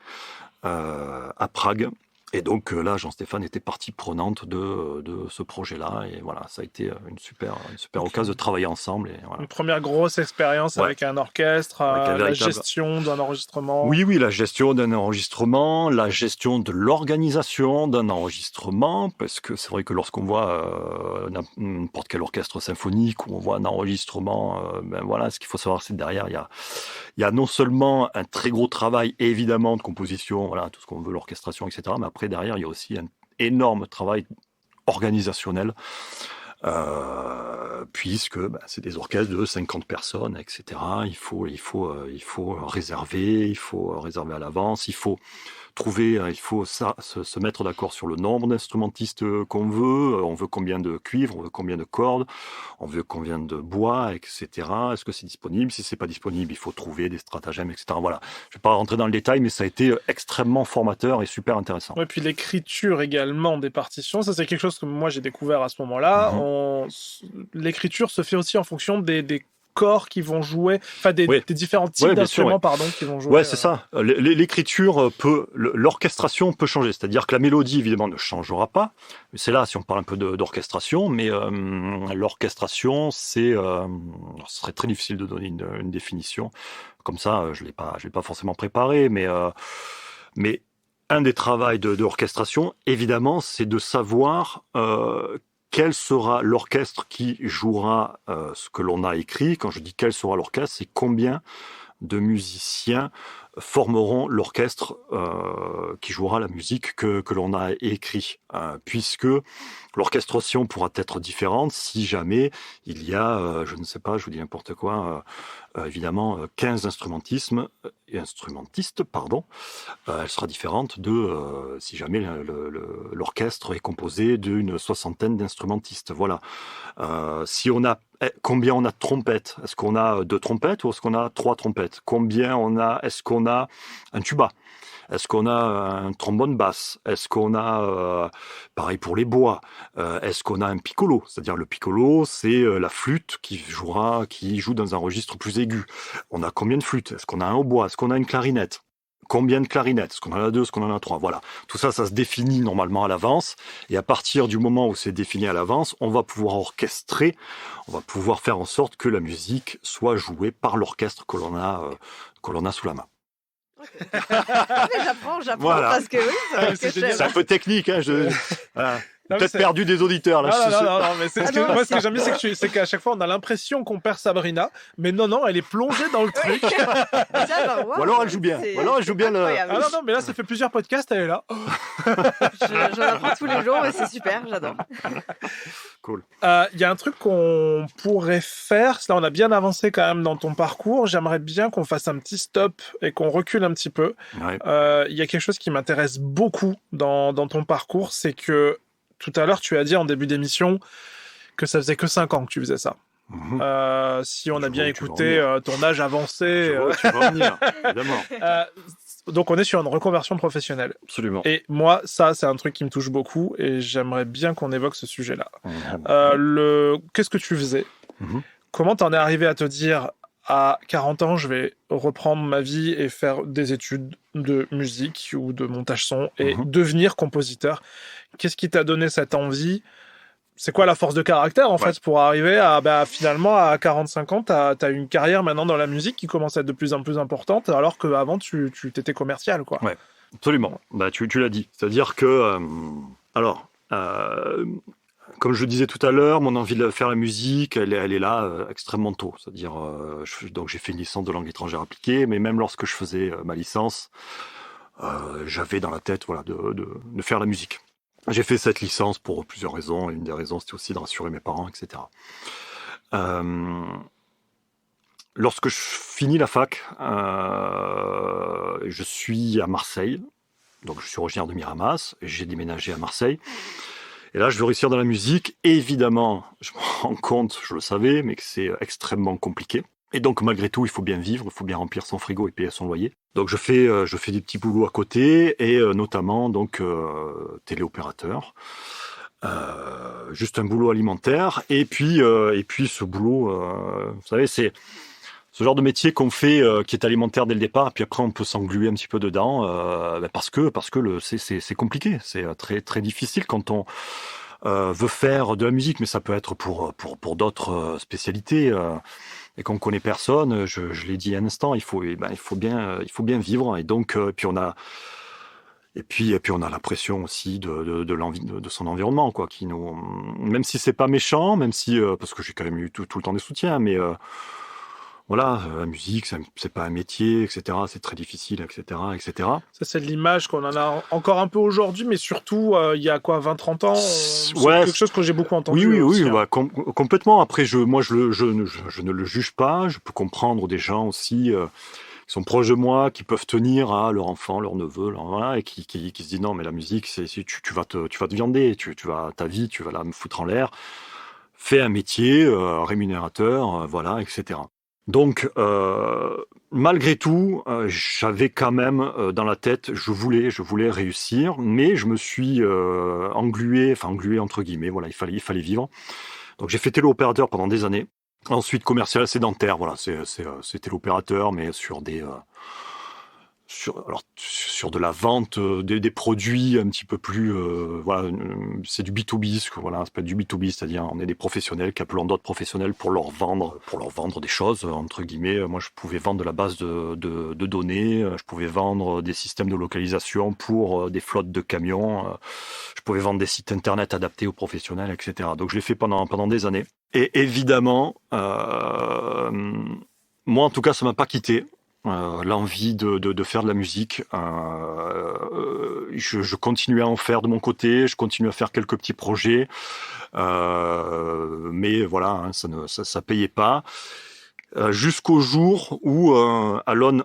À Prague. Et donc là, Jean-Stéphane était partie prenante de ce projet-là. Et voilà, ça a été une super occasion de travailler ensemble. Et voilà. Une première grosse expérience avec un orchestre, la gestion d'un enregistrement. Oui, la gestion d'un enregistrement, la gestion de l'organisation d'un enregistrement, parce que c'est vrai que lorsqu'on voit n'importe quel orchestre symphonique ou on voit un enregistrement, ce qu'il faut savoir, c'est que derrière, il y a non seulement un très gros travail, évidemment, de composition, voilà, tout ce qu'on veut, l'orchestration, etc., mais après, derrière, il y a aussi un énorme travail organisationnel, puisque c'est des orchestres de 50 personnes, etc. Il faut réserver, à l'avance, il faut se mettre d'accord sur le nombre d'instrumentistes qu'on veut. On veut combien de cuivres, on veut combien de cordes, on veut combien de bois, etc. Est-ce que c'est disponible? Si c'est pas disponible, il faut trouver des stratagèmes, etc. Voilà. Je vais pas rentrer dans le détail, mais ça a été extrêmement formateur et super intéressant. Ouais, puis l'écriture également des partitions, ça c'est quelque chose que moi j'ai découvert à ce moment-là. L'écriture se fait aussi en fonction des corps qui vont jouer, enfin des différents types d'instruments, qui vont jouer. Ouais, c'est ça. L'écriture l'orchestration peut changer. C'est-à-dire que la mélodie, évidemment, ne changera pas. C'est là, si on parle un peu d'orchestration, mais l'orchestration, ce serait très difficile de donner une définition. Comme ça, je l'ai pas forcément préparé, mais un des travaux d'orchestration, évidemment, c'est de savoir quel sera l'orchestre qui jouera ce que l'on a écrit. Quand je dis quel sera l'orchestre, c'est combien de musiciens formeront l'orchestre qui jouera la musique que l'on a écrit. Puisque l'orchestration pourra être différente si jamais il y a, je ne sais pas, je vous dis n'importe quoi, évidemment 15 instrumentistes, elle sera différente de si jamais l'orchestre est composé d'une soixantaine d'instrumentistes. Voilà. Si on a combien on a de trompettes? Est-ce qu'on a 2 trompettes ou est-ce qu'on a 3 trompettes? Est-ce qu'on a un tuba? Est-ce qu'on a un trombone basse? Est-ce qu'on a, pareil pour les bois, est-ce qu'on a un piccolo? C'est-à-dire le piccolo, c'est la flûte qui joue dans un registre plus aigu. On a combien de flûtes? Est-ce qu'on a un hautbois? Est-ce qu'on a une clarinette? Combien de clarinettes? Est-ce qu'on en a 2? Est-ce qu'on en a 3? Voilà. Tout ça, ça se définit normalement à l'avance. Et à partir du moment où c'est défini à l'avance, on va pouvoir orchestrer, on va pouvoir faire en sorte que la musique soit jouée par l'orchestre que l'on a sous la main. J'apprends Voilà. parce que oui, C'est un peu technique, hein. Voilà. Non, Peut-être mais perdu des auditeurs là. Non, mais moi, ce que j'aime bien, c'est qu'à chaque fois, on a l'impression qu'on perd Sabrina, mais non, elle est plongée dans le truc. Ou alors elle joue bien. Ou alors elle joue bien le. Ah non, mais là, ça fait plusieurs podcasts, elle est là. J'en apprends tous les jours et c'est super, j'adore. Cool. Il y a un truc qu'on pourrait faire. Là, on a bien avancé quand même dans ton parcours. J'aimerais bien qu'on fasse un petit stop et qu'on recule un petit peu. Ouais. Il y a quelque chose qui m'intéresse beaucoup dans ton parcours, c'est que tout à l'heure, tu as dit en début d'émission que ça faisait que 5 ans que tu faisais ça. Si on a bien écouté ton âge avancé... Tu vas venir, évidemment. Donc on est sur une reconversion professionnelle. Absolument. Et moi, ça, c'est un truc qui me touche beaucoup et j'aimerais bien qu'on évoque ce sujet-là. Qu'est-ce que tu faisais? Comment t'en es arrivé à te dire, à 40 ans, je vais reprendre ma vie et faire des études de musique ou de montage son et devenir compositeur? Qu'est-ce qui t'a donné cette envie? C'est quoi la force de caractère, en fait, pour arriver à, finalement, à 45 ans, t'as une carrière maintenant dans la musique qui commence à être de plus en plus importante, alors qu'avant, tu t'étais commercial, quoi. Ouais, absolument. Bah, tu l'as dit. C'est-à-dire que, comme je le disais tout à l'heure, mon envie de faire la musique, elle est là extrêmement tôt. C'est-à-dire, donc j'ai fait une licence de langue étrangère appliquée, mais même lorsque je faisais ma licence, j'avais dans la tête, de faire la musique. J'ai fait cette licence pour plusieurs raisons. Une des raisons, c'était aussi de rassurer mes parents, etc. Lorsque je finis la fac, je suis à Marseille. Donc, je suis originaire de Miramas. J'ai déménagé à Marseille. Et là, je veux réussir dans la musique. Et évidemment, je me rends compte, je le savais, mais que c'est extrêmement compliqué. Et donc, malgré tout, il faut bien vivre, il faut bien remplir son frigo et payer son loyer. Donc, je fais des petits boulots à côté, et notamment donc téléopérateur. Juste un boulot alimentaire. Et puis ce boulot, vous savez, c'est ce genre de métier qu'on fait, qui est alimentaire dès le départ, puis après on peut s'engluer un petit peu dedans, parce que c'est compliqué, c'est très très difficile quand on veut faire de la musique, mais ça peut être pour d'autres spécialités. Et qu'on connaît personne, je l'ai dit à un instant, il faut bien vivre. Et donc, puis on a la pression aussi de l'envie de son environnement, quoi, qui nous, même si c'est pas méchant, même si parce que j'ai quand même eu tout le temps des soutiens, mais voilà, la musique, c'est pas un métier, etc. C'est très difficile, etc., etc. Ça, c'est de l'image qu'on en a encore un peu aujourd'hui, mais surtout, il y a quoi, 20-30 ans c'est quelque chose que j'ai beaucoup entendu. Oui, aussi, hein. Bah, complètement. Après, je ne le juge pas. Je peux comprendre des gens aussi qui sont proches de moi, qui peuvent tenir à leur enfant, leur neveu, voilà, et qui se disent non, mais la musique, tu vas te viander, ta vie, tu vas la foutre en l'air. Fais un métier rémunérateur, voilà, etc. Donc, malgré tout, j'avais quand même dans la tête, je voulais réussir, mais je me suis englué entre guillemets, voilà, il fallait vivre. Donc j'ai fait téléopérateur pendant des années. Ensuite commercial sédentaire, voilà, c'est téléopérateur, mais sur de la vente des produits un petit peu plus, voilà, c'est du B2B, voilà, ça peut être du B2B, c'est-à-dire on est des professionnels qui appellent d'autres professionnels pour leur vendre des choses, entre guillemets. Moi, je pouvais vendre de la base de données, je pouvais vendre des systèmes de localisation pour des flottes de camions, je pouvais vendre des sites internet adaptés aux professionnels, etc. Donc, je l'ai fait pendant des années. Et évidemment, moi, en tout cas, ça m'a pas quitté. L'envie de faire de la musique. Je continuais à en faire de mon côté, je continuais à faire quelques petits projets, mais voilà, hein, ça payait pas. Jusqu'au jour où, à l'aune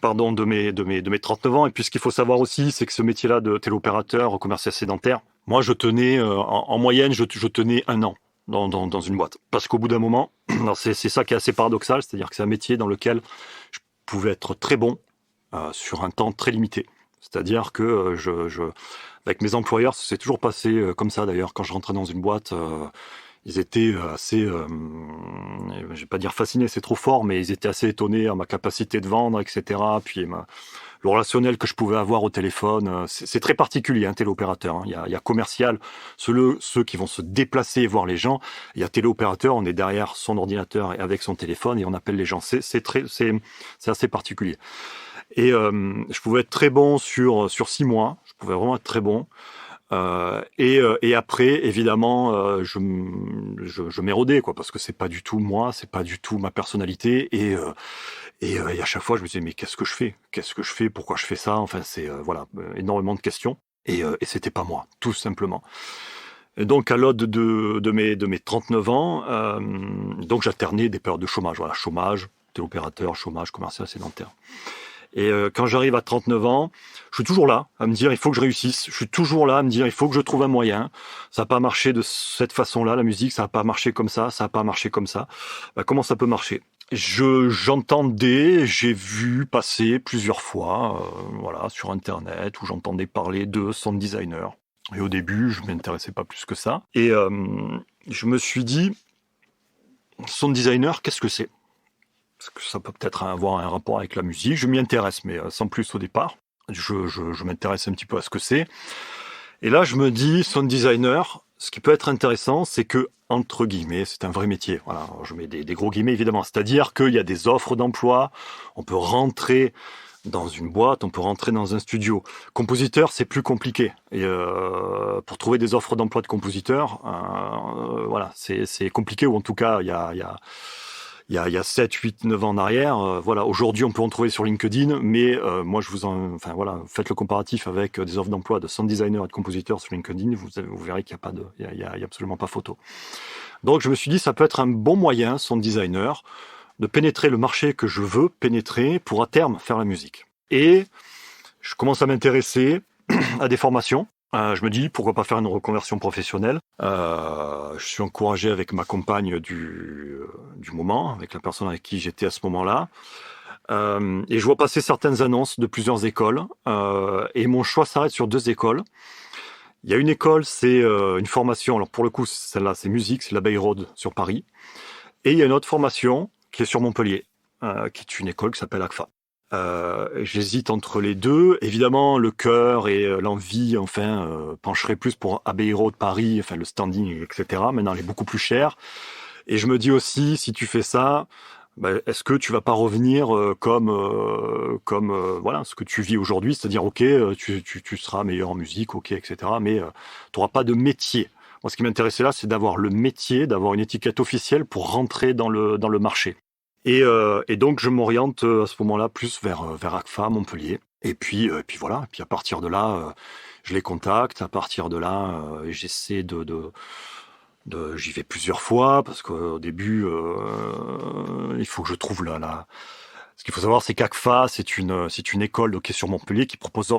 pardon, de mes 39 ans, et puis ce qu'il faut savoir aussi, c'est que ce métier-là de téléopérateur commercial sédentaire, moi je tenais, en moyenne, je tenais 1 an dans une boîte. Parce qu'au bout d'un moment, c'est ça qui est assez paradoxal, c'est-à-dire que c'est un métier dans lequel je pouvais être très bon sur un temps très limité. C'est-à-dire que avec mes employeurs, ça s'est toujours passé comme ça d'ailleurs. Quand je rentrais dans une boîte, ils étaient assez, je vais pas dire fascinés, c'est trop fort, mais ils étaient assez étonnés à ma capacité de vendre, etc. Puis le relationnel que je pouvais avoir au téléphone, c'est très particulier, un téléopérateur. Hein. Il y a commercial, ceux qui vont se déplacer et voir les gens. Il y a téléopérateur, on est derrière son ordinateur et avec son téléphone et on appelle les gens. C'est assez particulier. Et je pouvais être très bon sur 6 mois. Je pouvais vraiment être très bon. Et après, évidemment, je m'érodais, quoi, parce que c'est pas du tout moi, c'est pas du tout ma personnalité. Et à chaque fois, je me disais, mais qu'est-ce que je fais? Qu'est-ce que je fais? Pourquoi je fais ça? Enfin, c'est énormément de questions. Et c'était pas moi, tout simplement. Et donc, à l'aube de mes 39 ans, donc j'alternais des périodes de chômage. Voilà, chômage, téléopérateur, chômage, commercial, sédentaire. Et quand j'arrive à 39 ans, je suis toujours là à me dire il faut que je réussisse. Je suis toujours là à me dire il faut que je trouve un moyen. Ça n'a pas marché de cette façon-là, la musique, ça n'a pas marché comme ça n'a pas marché comme ça. Comment ça peut marcher? J'entendais, j'ai vu passer plusieurs fois, sur Internet, où j'entendais parler de sound designer. Et au début, je m'intéressais pas plus que ça. Et je me suis dit, sound designer, qu'est-ce que c'est? Parce que ça peut peut-être avoir un rapport avec la musique. Je m'y intéresse, mais sans plus au départ. Je m'intéresse un petit peu à ce que c'est. Et là, je me dis, sound designer, ce qui peut être intéressant, c'est que, entre guillemets, c'est un vrai métier. Voilà, alors je mets des gros guillemets, évidemment. C'est-à-dire qu'il y a des offres d'emploi, on peut rentrer dans une boîte, on peut rentrer dans un studio. Compositeur, c'est plus compliqué. Et pour trouver des offres d'emploi de compositeur, c'est compliqué, ou en tout cas, il y a 7, 8, 9 ans en arrière. Aujourd'hui, on peut en trouver sur LinkedIn, mais moi, faites le comparatif avec des offres d'emploi de sound designer et de compositeur sur LinkedIn, vous verrez qu'il y a absolument pas photo. Donc, je me suis dit, ça peut être un bon moyen, sound designer, de pénétrer le marché que je veux pénétrer pour à terme faire la musique. Et je commence à m'intéresser à des formations. Je me dis, pourquoi pas faire une reconversion professionnelle. Je suis encouragé avec ma compagne du moment, avec la personne avec qui j'étais à ce moment-là. Et je vois passer certaines annonces de plusieurs écoles. Et mon choix s'arrête sur 2 écoles. Il y a une école, c'est une formation. Alors pour le coup, celle-là, c'est musique, c'est l'Abeille Road sur Paris. Et il y a une autre formation qui est sur Montpellier, qui est une école qui s'appelle ACFA. J'hésite entre les deux. Évidemment, le cœur et l'envie, pencherait plus pour Abbey Road Paris, le standing, etc. Maintenant, elle est beaucoup plus chère. Et je me dis aussi, si tu fais ça, est-ce que tu vas pas revenir comme ce que tu vis aujourd'hui, c'est-à-dire, ok, tu seras meilleur en musique, ok, etc. Mais tu n'auras pas de métier. Moi, ce qui m'intéressait là, c'est d'avoir le métier, d'avoir une étiquette officielle pour rentrer dans le marché. Et donc, je m'oriente à ce moment-là plus vers ACFA, Montpellier. Et puis voilà. Et puis à partir de là, je les contacte. À partir de là, j'essaie j'y vais plusieurs fois parce qu'au début, il faut que je trouve Ce qu'il faut savoir, c'est qu'ACFA, c'est une école qui est sur Montpellier qui propose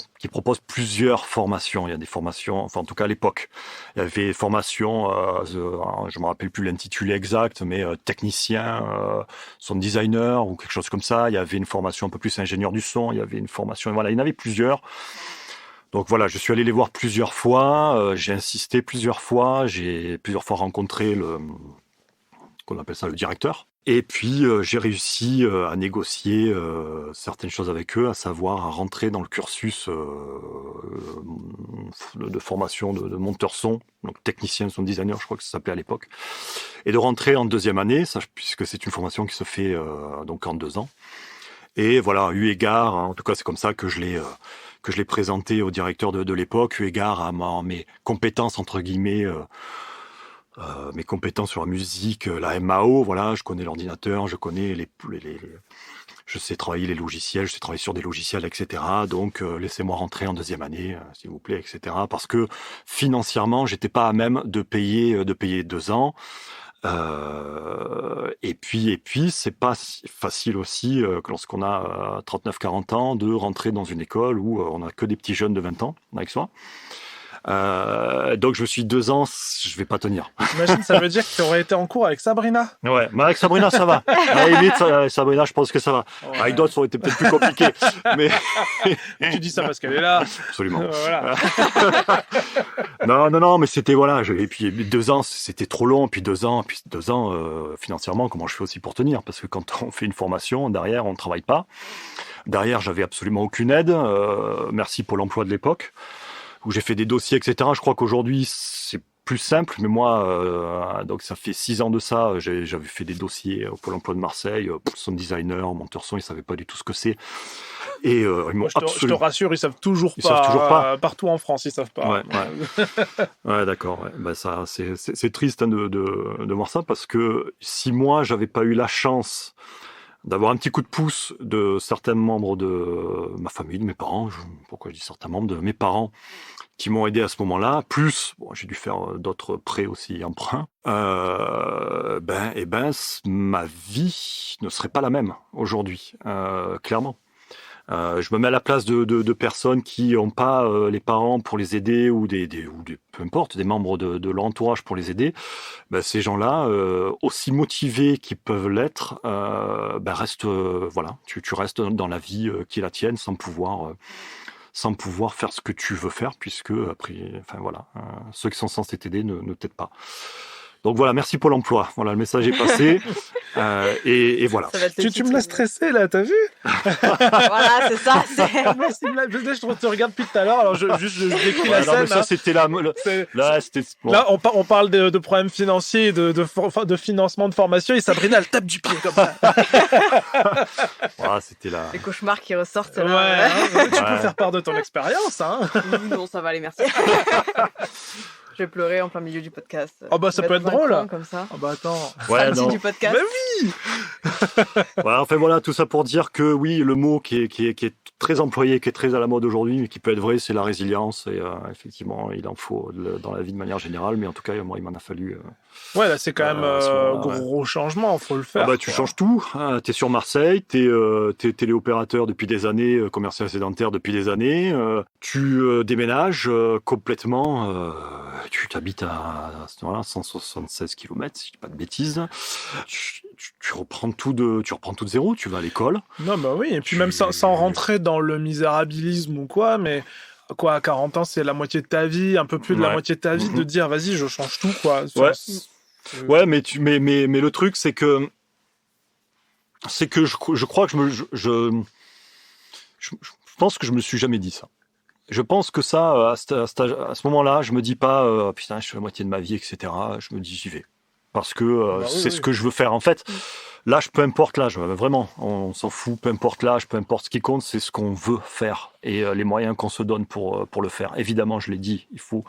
plusieurs formations. Il y a des formations, en tout cas à l'époque, il y avait des formations, je me rappelle plus l'intitulé exact, mais technicien, sound designer ou quelque chose comme ça. Il y avait une formation un peu plus ingénieur du son. Il y avait une formation, il y en avait plusieurs. Donc voilà, je suis allé les voir plusieurs fois. J'ai insisté plusieurs fois. J'ai plusieurs fois rencontré qu'on appelle ça le directeur. Et puis, j'ai réussi à négocier certaines choses avec eux, à savoir à rentrer dans le cursus de formation de monteur son, donc technicien sound designer, je crois que ça s'appelait à l'époque, et de rentrer en 2e année, puisque c'est une formation qui se fait donc en 2 ans. Et voilà, eu égard, en tout cas c'est comme ça que je l'ai présenté au directeur de l'époque, eu égard à mes compétences entre guillemets. Mes compétences sur la musique, la MAO, voilà, je connais l'ordinateur, je connais je sais travailler les logiciels, je sais travailler sur des logiciels, etc. Donc, laissez-moi rentrer en 2e année, s'il vous plaît, etc. Parce que financièrement, j'étais pas à même de payer 2 ans. Et puis, c'est pas facile aussi que lorsqu'on a 39-40 ans de rentrer dans une école où on a que des petits jeunes de 20 ans avec soi. Donc je me suis dit 2 ans, je vais pas tenir. J'imagine, ça veut dire que tu aurais été en cours avec Sabrina. Ouais, mais avec Sabrina, ça va. À la limite, Sabrina, je pense que ça va. Ouais. Avec d'autres, ça aurait été peut-être plus compliqué. Mais Tu dis ça parce qu'elle est là. absolument. Voilà. Non, mais c'était voilà. Et puis 2 ans, c'était trop long. Puis 2 ans, financièrement, comment je fais aussi pour tenir? Parce que quand on fait une formation, derrière, on ne travaille pas. Derrière, j'avais absolument aucune aide. Merci Pôle emploi de l'époque, où j'ai fait des dossiers, etc. Je crois qu'aujourd'hui, c'est plus simple. Mais moi, donc ça fait 6 ans de ça. J'avais fait des dossiers au Pôle emploi de Marseille. Son designer, monteur son, ils savaient pas du tout ce que c'est. Et ils m'ont Je te rassure, ils savent toujours pas. Partout en France, ils savent pas. Ouais, d'accord. Ouais. Ben ça, c'est triste hein, de voir ça parce que si moi j'avais pas eu la chance d'avoir un petit coup de pouce de certains membres de ma famille, de mes parents, pourquoi je dis certains membres de mes parents qui m'ont aidé à ce moment-là, plus j'ai dû faire d'autres prêts aussi, emprunts. Ma vie ne serait pas la même aujourd'hui, clairement. Je me mets à la place de personnes qui n'ont pas les parents pour les aider ou peu importe, des membres de l'entourage pour les aider. Ces gens-là, aussi motivés qu'ils peuvent l'être, restent, tu restes dans la vie qui est la tienne sans pouvoir faire ce que tu veux faire puisque après, ceux qui sont censés t'aider ne t'aident pas. Donc voilà, merci Pôle emploi. Voilà, le message est passé. Et voilà. Tu me laisses stresser là, t'as vu? Voilà, c'est ça. Je te regarde depuis tout à l'heure, alors je décris la scène. Mais ça, c'était là. Là, c'était. Bon. Là, on parle de problèmes financiers, de financement de formation, et Sabrina, elle tape du pied comme ça. Voilà, c'était là. Les cauchemars qui ressortent. Ouais, là. Tu peux faire part de ton expérience, hein. Non, ça va aller, merci. Je vais pleurer en plein milieu du podcast. Oh bah ça peut être drôle. Comme ça. Oh bah attends. Ouais, non. Du podcast. Mais oui. Voilà, tout ça pour dire que oui, le mot qui est très employé, qui est très à la mode aujourd'hui, mais qui peut être vrai, c'est la résilience. Et effectivement, il en faut dans la vie de manière générale, mais en tout cas, moi, il m'en a fallu. Ouais, là, c'est quand même gros changement, faut le faire. Tu changes tout. Hein, t'es sur Marseille, t'es téléopérateur depuis des années, commercial sédentaire depuis des années. Tu déménages complètement. Tu t'habites à 176 km, si je dis pas de bêtises. Tu reprends tout de zéro, tu vas à l'école. Non, bah oui, et puis même sans rentrer dans le misérabilisme ou quoi, mais quoi, à 40 ans, c'est la moitié de ta vie, un peu plus de la moitié de ta vie, de dire, vas-y, je change tout, quoi. Ouais, mais le truc, c'est que je crois que je pense que je me suis jamais dit ça. Je pense que ça, à ce moment-là, je me dis pas, putain, je fais la moitié de ma vie, etc. Je me dis, j'y vais. Parce que ce que je veux faire. En fait, l'âge, peu importe l'âge, vraiment, on s'en fout, peu importe l'âge, peu importe ce qui compte, c'est ce qu'on veut faire et les moyens qu'on se donne pour le faire. Évidemment, je l'ai dit, il faut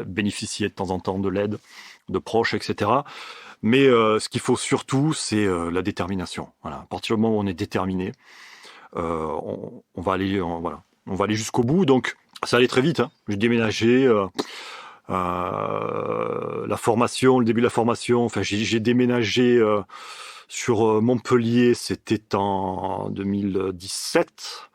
bénéficier de temps en temps de l'aide de proches, etc. Mais ce qu'il faut surtout, c'est la détermination. Voilà. À partir du moment où on est déterminé, on va aller jusqu'au bout. Donc, ça allait très vite. Hein. J'ai déménagé. La formation, le début de la formation, j'ai déménagé sur Montpellier, c'était en 2017.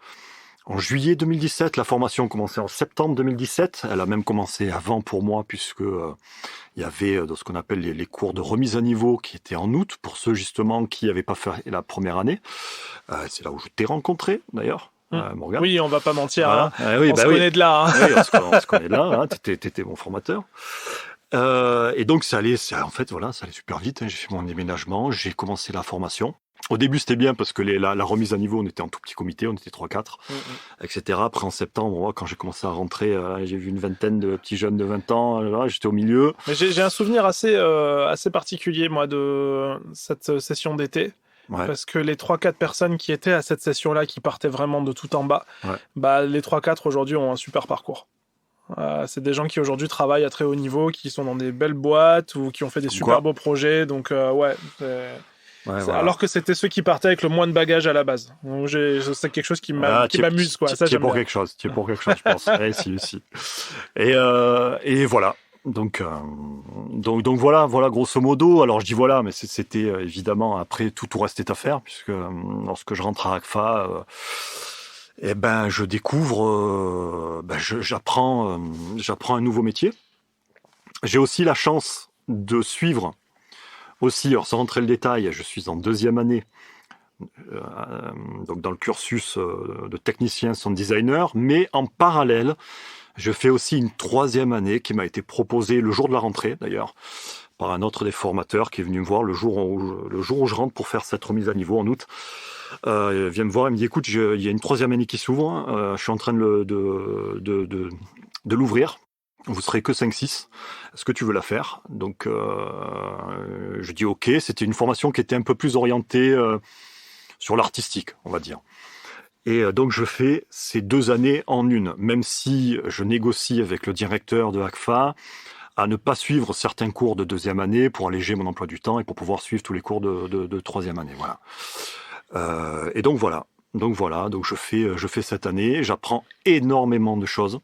En juillet 2017, la formation commençait en septembre 2017. Elle a même commencé avant pour moi, puisque il y avait ce qu'on appelle les cours de remise à niveau qui étaient en août, pour ceux justement qui n'avaient pas fait la première année. C'est là où je t'ai rencontré d'ailleurs. Morgane. Oui, on va pas mentir. Voilà. Hein. On se connaît de là. Hein. Oui, on se connaît de là. Hein. T'étais mon formateur. Et donc ça allait super vite. Hein. J'ai fait mon déménagement, j'ai commencé la formation. Au début, c'était bien parce que la remise à niveau, on était en tout petit comité, on était 3-4, etc. Après, en septembre, quand j'ai commencé à rentrer, j'ai vu une vingtaine de petits jeunes de 20 ans, là, j'étais au milieu. Mais j'ai un souvenir assez particulier, moi, de cette session d'été. Ouais. Parce que les 3-4 personnes qui étaient à cette session-là, qui partaient vraiment de tout en bas, les 3-4 aujourd'hui ont un super parcours. C'est des gens qui aujourd'hui travaillent à très haut niveau, qui sont dans des belles boîtes ou qui ont fait des super beaux projets. Donc, voilà. Alors que c'était ceux qui partaient avec le moins de bagages à la base. Donc, c'est quelque chose qui m'amuse, quoi. Ça, j'aime bien. Tu es pour quelque chose, je pense. Si. Et voilà. Donc voilà, grosso modo. Alors je dis voilà, mais c'était évidemment après tout reste est à faire, puisque lorsque je rentre à ACFA, Eh ben, je découvre, j'apprends un nouveau métier. J'ai aussi la chance de suivre aussi, alors sans rentrer le détail, je suis en 2e année, donc dans le cursus de technicien sound designer, mais en parallèle, je fais aussi une 3e année qui m'a été proposée le jour de la rentrée d'ailleurs, par un autre des formateurs qui est venu me voir le jour où je rentre pour faire cette remise à niveau en août. Il vient me voir et me dit écoute, il y a une 3e année qui s'ouvre, je suis en train de l'ouvrir. Vous serez que 5-6. Est-ce que tu veux la faire? Donc, je dis OK. C'était une formation qui était un peu plus orientée sur l'artistique, on va dire. Et donc, je fais ces 2 années en une, même si je négocie avec le directeur de ACFA à ne pas suivre certains cours de 2e année pour alléger mon emploi du temps et pour pouvoir suivre tous les cours de 3e année. Voilà. Et donc, voilà. Donc, je fais cette année. J'apprends énormément de choses.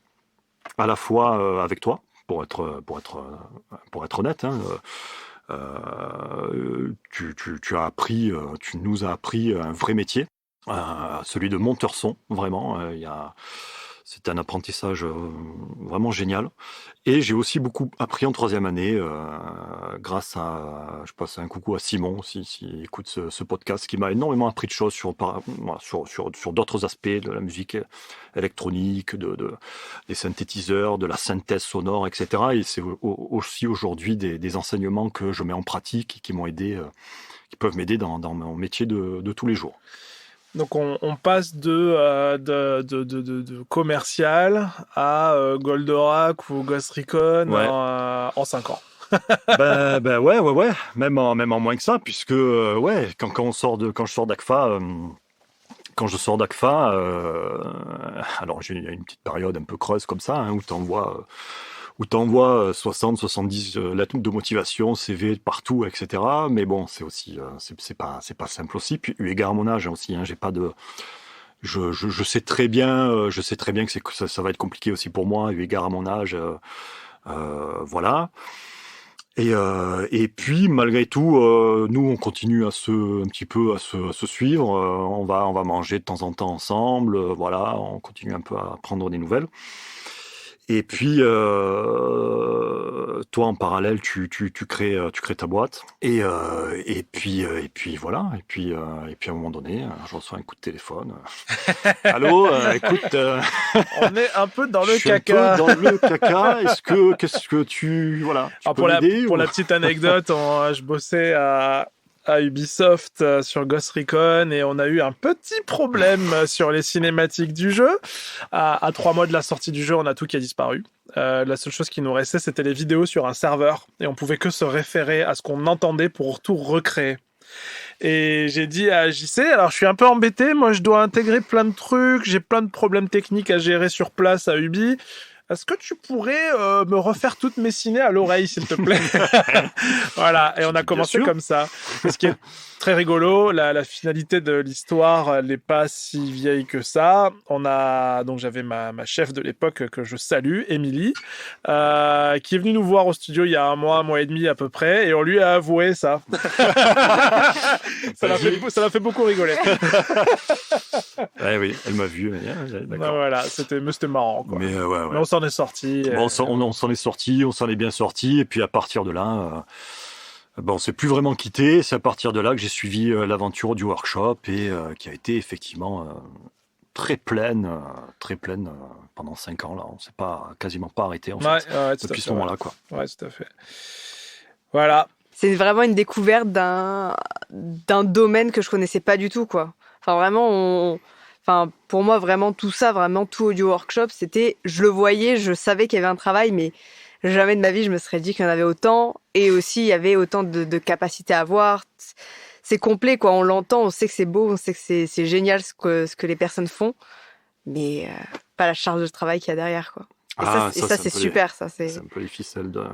À la fois avec toi, pour être honnête, hein, tu nous as appris un vrai métier, celui de monteur son, vraiment. C'était un apprentissage vraiment génial. Et j'ai aussi beaucoup appris en 3e année, grâce à, je passe un coucou à Simon, s'il écoute ce podcast, qui m'a énormément appris de choses sur d'autres aspects de la musique électronique, des synthétiseurs, de la synthèse sonore, etc. Et c'est aussi aujourd'hui des enseignements que je mets en pratique et qui m'ont aidé, qui peuvent m'aider dans mon métier de tous les jours. Donc on passe de commercial à Goldorak ou Ghost Recon en 5 ans. Ouais, même en moins que ça, puisque quand je sors d'ACFA, alors il y a une petite période un peu creuse comme ça, hein, où t'envoies 60, 70 lettres de motivation, CV partout, etc. Mais bon, c'est aussi, c'est pas simple aussi. Puis eu égard à mon âge aussi, hein, j'ai pas de, je sais très bien que ça va être compliqué aussi pour moi, eu égard à mon âge, voilà. Et puis malgré tout, nous on continue un petit peu à se suivre. On va manger de temps en temps ensemble. Voilà, on continue un peu à prendre des nouvelles. Et puis, toi, en parallèle, tu crées ta boîte. Et puis voilà. Et puis, à un moment donné, je reçois un coup de téléphone. Allô, écoute. On est un peu dans le je suis caca. Un peu dans le caca. Qu'est-ce que tu pour la petite anecdote, je bossais à Ubisoft sur Ghost Recon et on a eu un petit problème sur les cinématiques du jeu. À 3 mois de la sortie du jeu, on a tout qui a disparu. La seule chose qui nous restait, c'était les vidéos sur un serveur et on pouvait que se référer à ce qu'on entendait pour tout recréer. Et j'ai dit à JC, alors je suis un peu embêté, moi je dois intégrer plein de trucs, j'ai plein de problèmes techniques à gérer sur place à Ubi. Est-ce que tu pourrais me refaire toutes mes ciné à l'oreille, s'il te plaît? Voilà, et on a commencé comme ça. Et ce qui est très rigolo, la finalité de l'histoire n'est pas si vieille que ça. Donc j'avais ma chef de l'époque que je salue, Émilie, qui est venue nous voir au studio il y a un mois et demi à peu près, et on lui a avoué ça. Ça l'a fait beaucoup rigoler. Oui, elle m'a vu. D'accord. Voilà, c'était marrant, quoi. Mais Mais on s'en est sorti. Bon, on s'en est sorti, on s'en est bien sorti, et puis à partir de là, on s'est plus vraiment quitté. C'est à partir de là que j'ai suivi l'aventure du workshop et qui a été effectivement très pleine pendant 5 ans là. On s'est quasiment pas arrêté en fait, depuis ce moment-là, quoi. Ouais, tout à fait. Voilà. C'est vraiment une découverte d'un domaine que je connaissais pas du tout, quoi. Enfin, vraiment, pour moi, vraiment tout ça, vraiment tout audio workshop, c'était, je le voyais, je savais qu'il y avait un travail, mais jamais de ma vie je me serais dit qu'il y en avait autant, et aussi il y avait autant de capacités à voir. C'est complet, quoi. On l'entend, on sait que c'est beau, on sait que c'est génial ce que les personnes font, mais pas la charge de travail qu'il y a derrière, quoi. Et ça c'est super, ça. C'est un peu les ficelles de...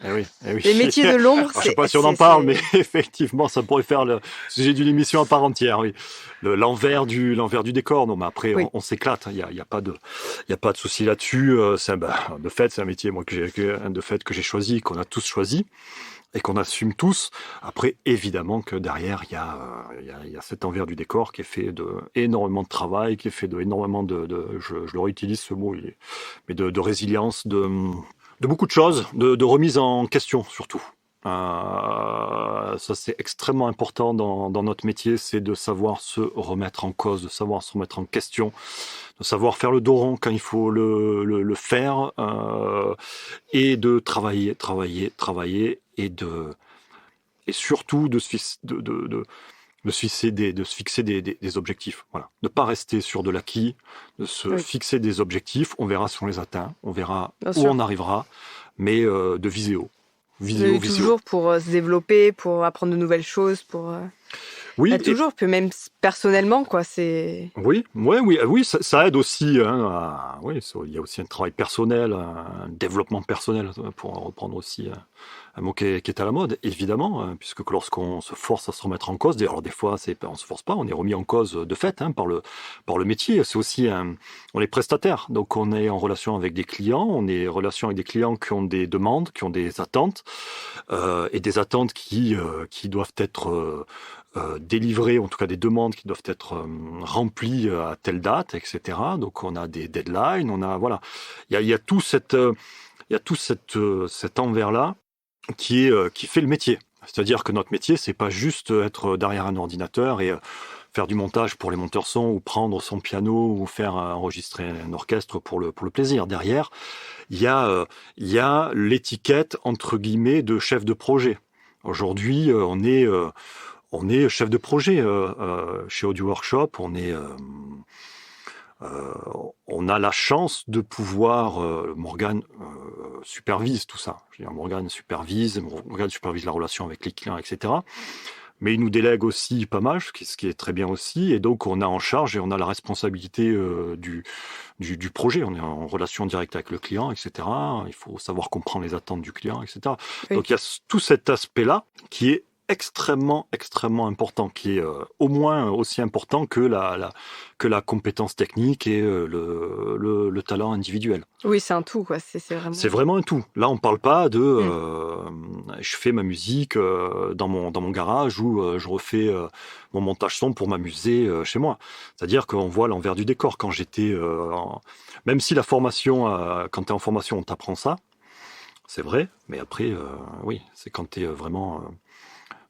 Eh oui. Les métiers de l'ombre, je sais pas si on en parle, mais effectivement, ça pourrait faire le sujet d'une émission à part entière. Oui, l'envers du décor. Non, mais après, oui. on s'éclate. Il y a pas de souci là-dessus. De fait, c'est un métier que j'ai choisi, qu'on a tous choisi. et qu'on assume tous. Après, évidemment que derrière, il y a cet envers du décor qui est fait de énormément de travail, qui est fait de énormément je le réutilise ce mot, mais de résilience, de beaucoup de choses, de remise en question surtout. Ça, c'est extrêmement important dans notre métier, c'est de savoir se remettre en cause, de savoir se remettre en question, de savoir faire le dos rond quand il faut le faire, et de travailler, et surtout de se fixer des objectifs. Voilà. Ne pas rester sur de l'acquis, de se fixer des objectifs. On verra si on les atteint, on verra où on arrivera, mais de viser haut. Toujours pour se développer, pour apprendre de nouvelles choses, pour... Oui, toujours, puis même personnellement, quoi, c'est... Oui, ça aide aussi. Il y a aussi un travail personnel, un développement personnel, pour reprendre aussi un mot qui est à la mode, évidemment, puisque lorsqu'on se force à se remettre en cause, alors des fois, on se force pas, on est remis en cause de fait par le métier. C'est aussi on est prestataire, donc on est en relation avec des clients, on est en relation avec des clients qui ont des demandes, qui ont des attentes, et des attentes qui doivent être délivrées, en tout cas des demandes qui doivent être remplies à telle date, etc. Donc on a des deadlines, il y a tout cet envers-là qui fait le métier. C'est-à-dire que notre métier, c'est pas juste être derrière un ordinateur et faire du montage pour les monteurs son, ou prendre son piano, ou faire enregistrer un orchestre pour le plaisir. Derrière, il y a l'étiquette entre guillemets de chef de projet. Aujourd'hui, on est chef de projet chez Audio Workshop. On a la chance de pouvoir, Morgane supervise tout ça. Je veux dire, Morgane supervise la relation avec les clients, etc. Mais il nous délègue aussi pas mal, ce qui est très bien aussi. Et donc, on a en charge et on a la responsabilité du projet. On est en relation directe avec le client, etc. Il faut savoir comprendre les attentes du client, etc. Oui. Donc, il y a tout cet aspect-là qui est extrêmement important, qui est au moins aussi important que la compétence technique et le talent individuel. Oui, c'est un tout, quoi. C'est vraiment un tout. Là, on parle pas de je fais ma musique dans mon garage, ou je refais mon montage son pour m'amuser chez moi. C'est-à-dire qu'on voit l'envers du décor. Quand j'étais même si la formation, quand tu es en formation, on t'apprend ça, c'est vrai, mais après oui, c'est quand tu es vraiment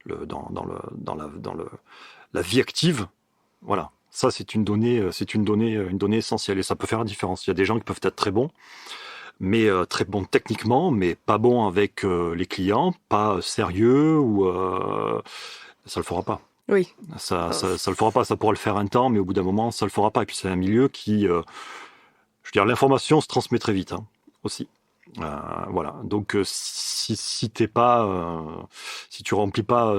dans la vie active, voilà. Ça, c'est une donnée essentielle, et ça peut faire la différence. Il y a des gens qui peuvent être très bons, mais très bons techniquement, mais pas bons avec les clients, pas sérieux, ou ça le fera pas. Oui. Ça le fera pas. Ça pourra le faire un temps, mais au bout d'un moment, ça le fera pas. Et puis c'est un milieu qui, je veux dire, l'information se transmet très vite, aussi. Voilà. Donc si t'es pas, si tu remplis pas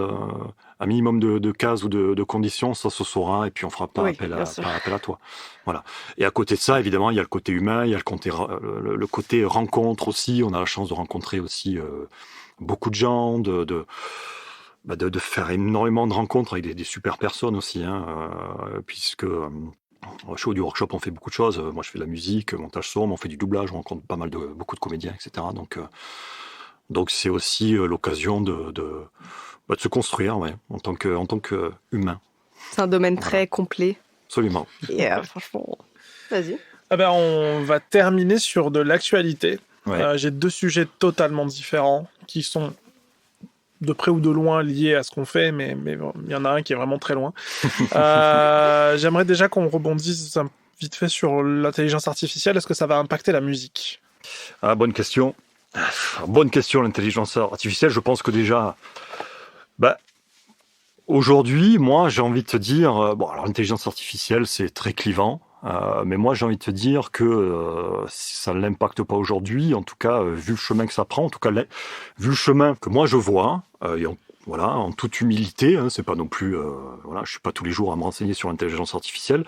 un minimum de cases ou de conditions, ça se saura, et puis on fera pas appel à toi. Voilà. Et à côté de ça, évidemment, il y a le côté humain, il y a le côté rencontre aussi. On a la chance de rencontrer aussi beaucoup de gens, de faire énormément de rencontres avec des super personnes aussi, puisque chez Audio Workshop, on fait beaucoup de choses. Moi, je fais de la musique, montage son, on fait du doublage, on rencontre beaucoup de comédiens, etc. Donc c'est aussi l'occasion de se construire, en tant que humain. C'est un domaine très complet. Absolument. Et franchement, vas-y. On va terminer sur de l'actualité. Ouais. J'ai 2 sujets totalement différents qui sont de près ou de loin liés à ce qu'on fait, mais il y en a un qui est vraiment très loin. J'aimerais déjà qu'on rebondisse vite fait sur l'intelligence artificielle. Est-ce que ça va impacter la musique ? Bonne question. L'intelligence artificielle, je pense que déjà, aujourd'hui, moi, j'ai envie de te dire, alors l'intelligence artificielle, c'est très clivant. Mais moi, j'ai envie de te dire que si ça ne l'impacte pas aujourd'hui, en tout cas, vu le chemin que ça prend, en tout cas, vu le chemin que moi je vois, en toute humilité, c'est pas non plus, je suis pas tous les jours à me renseigner sur l'intelligence artificielle,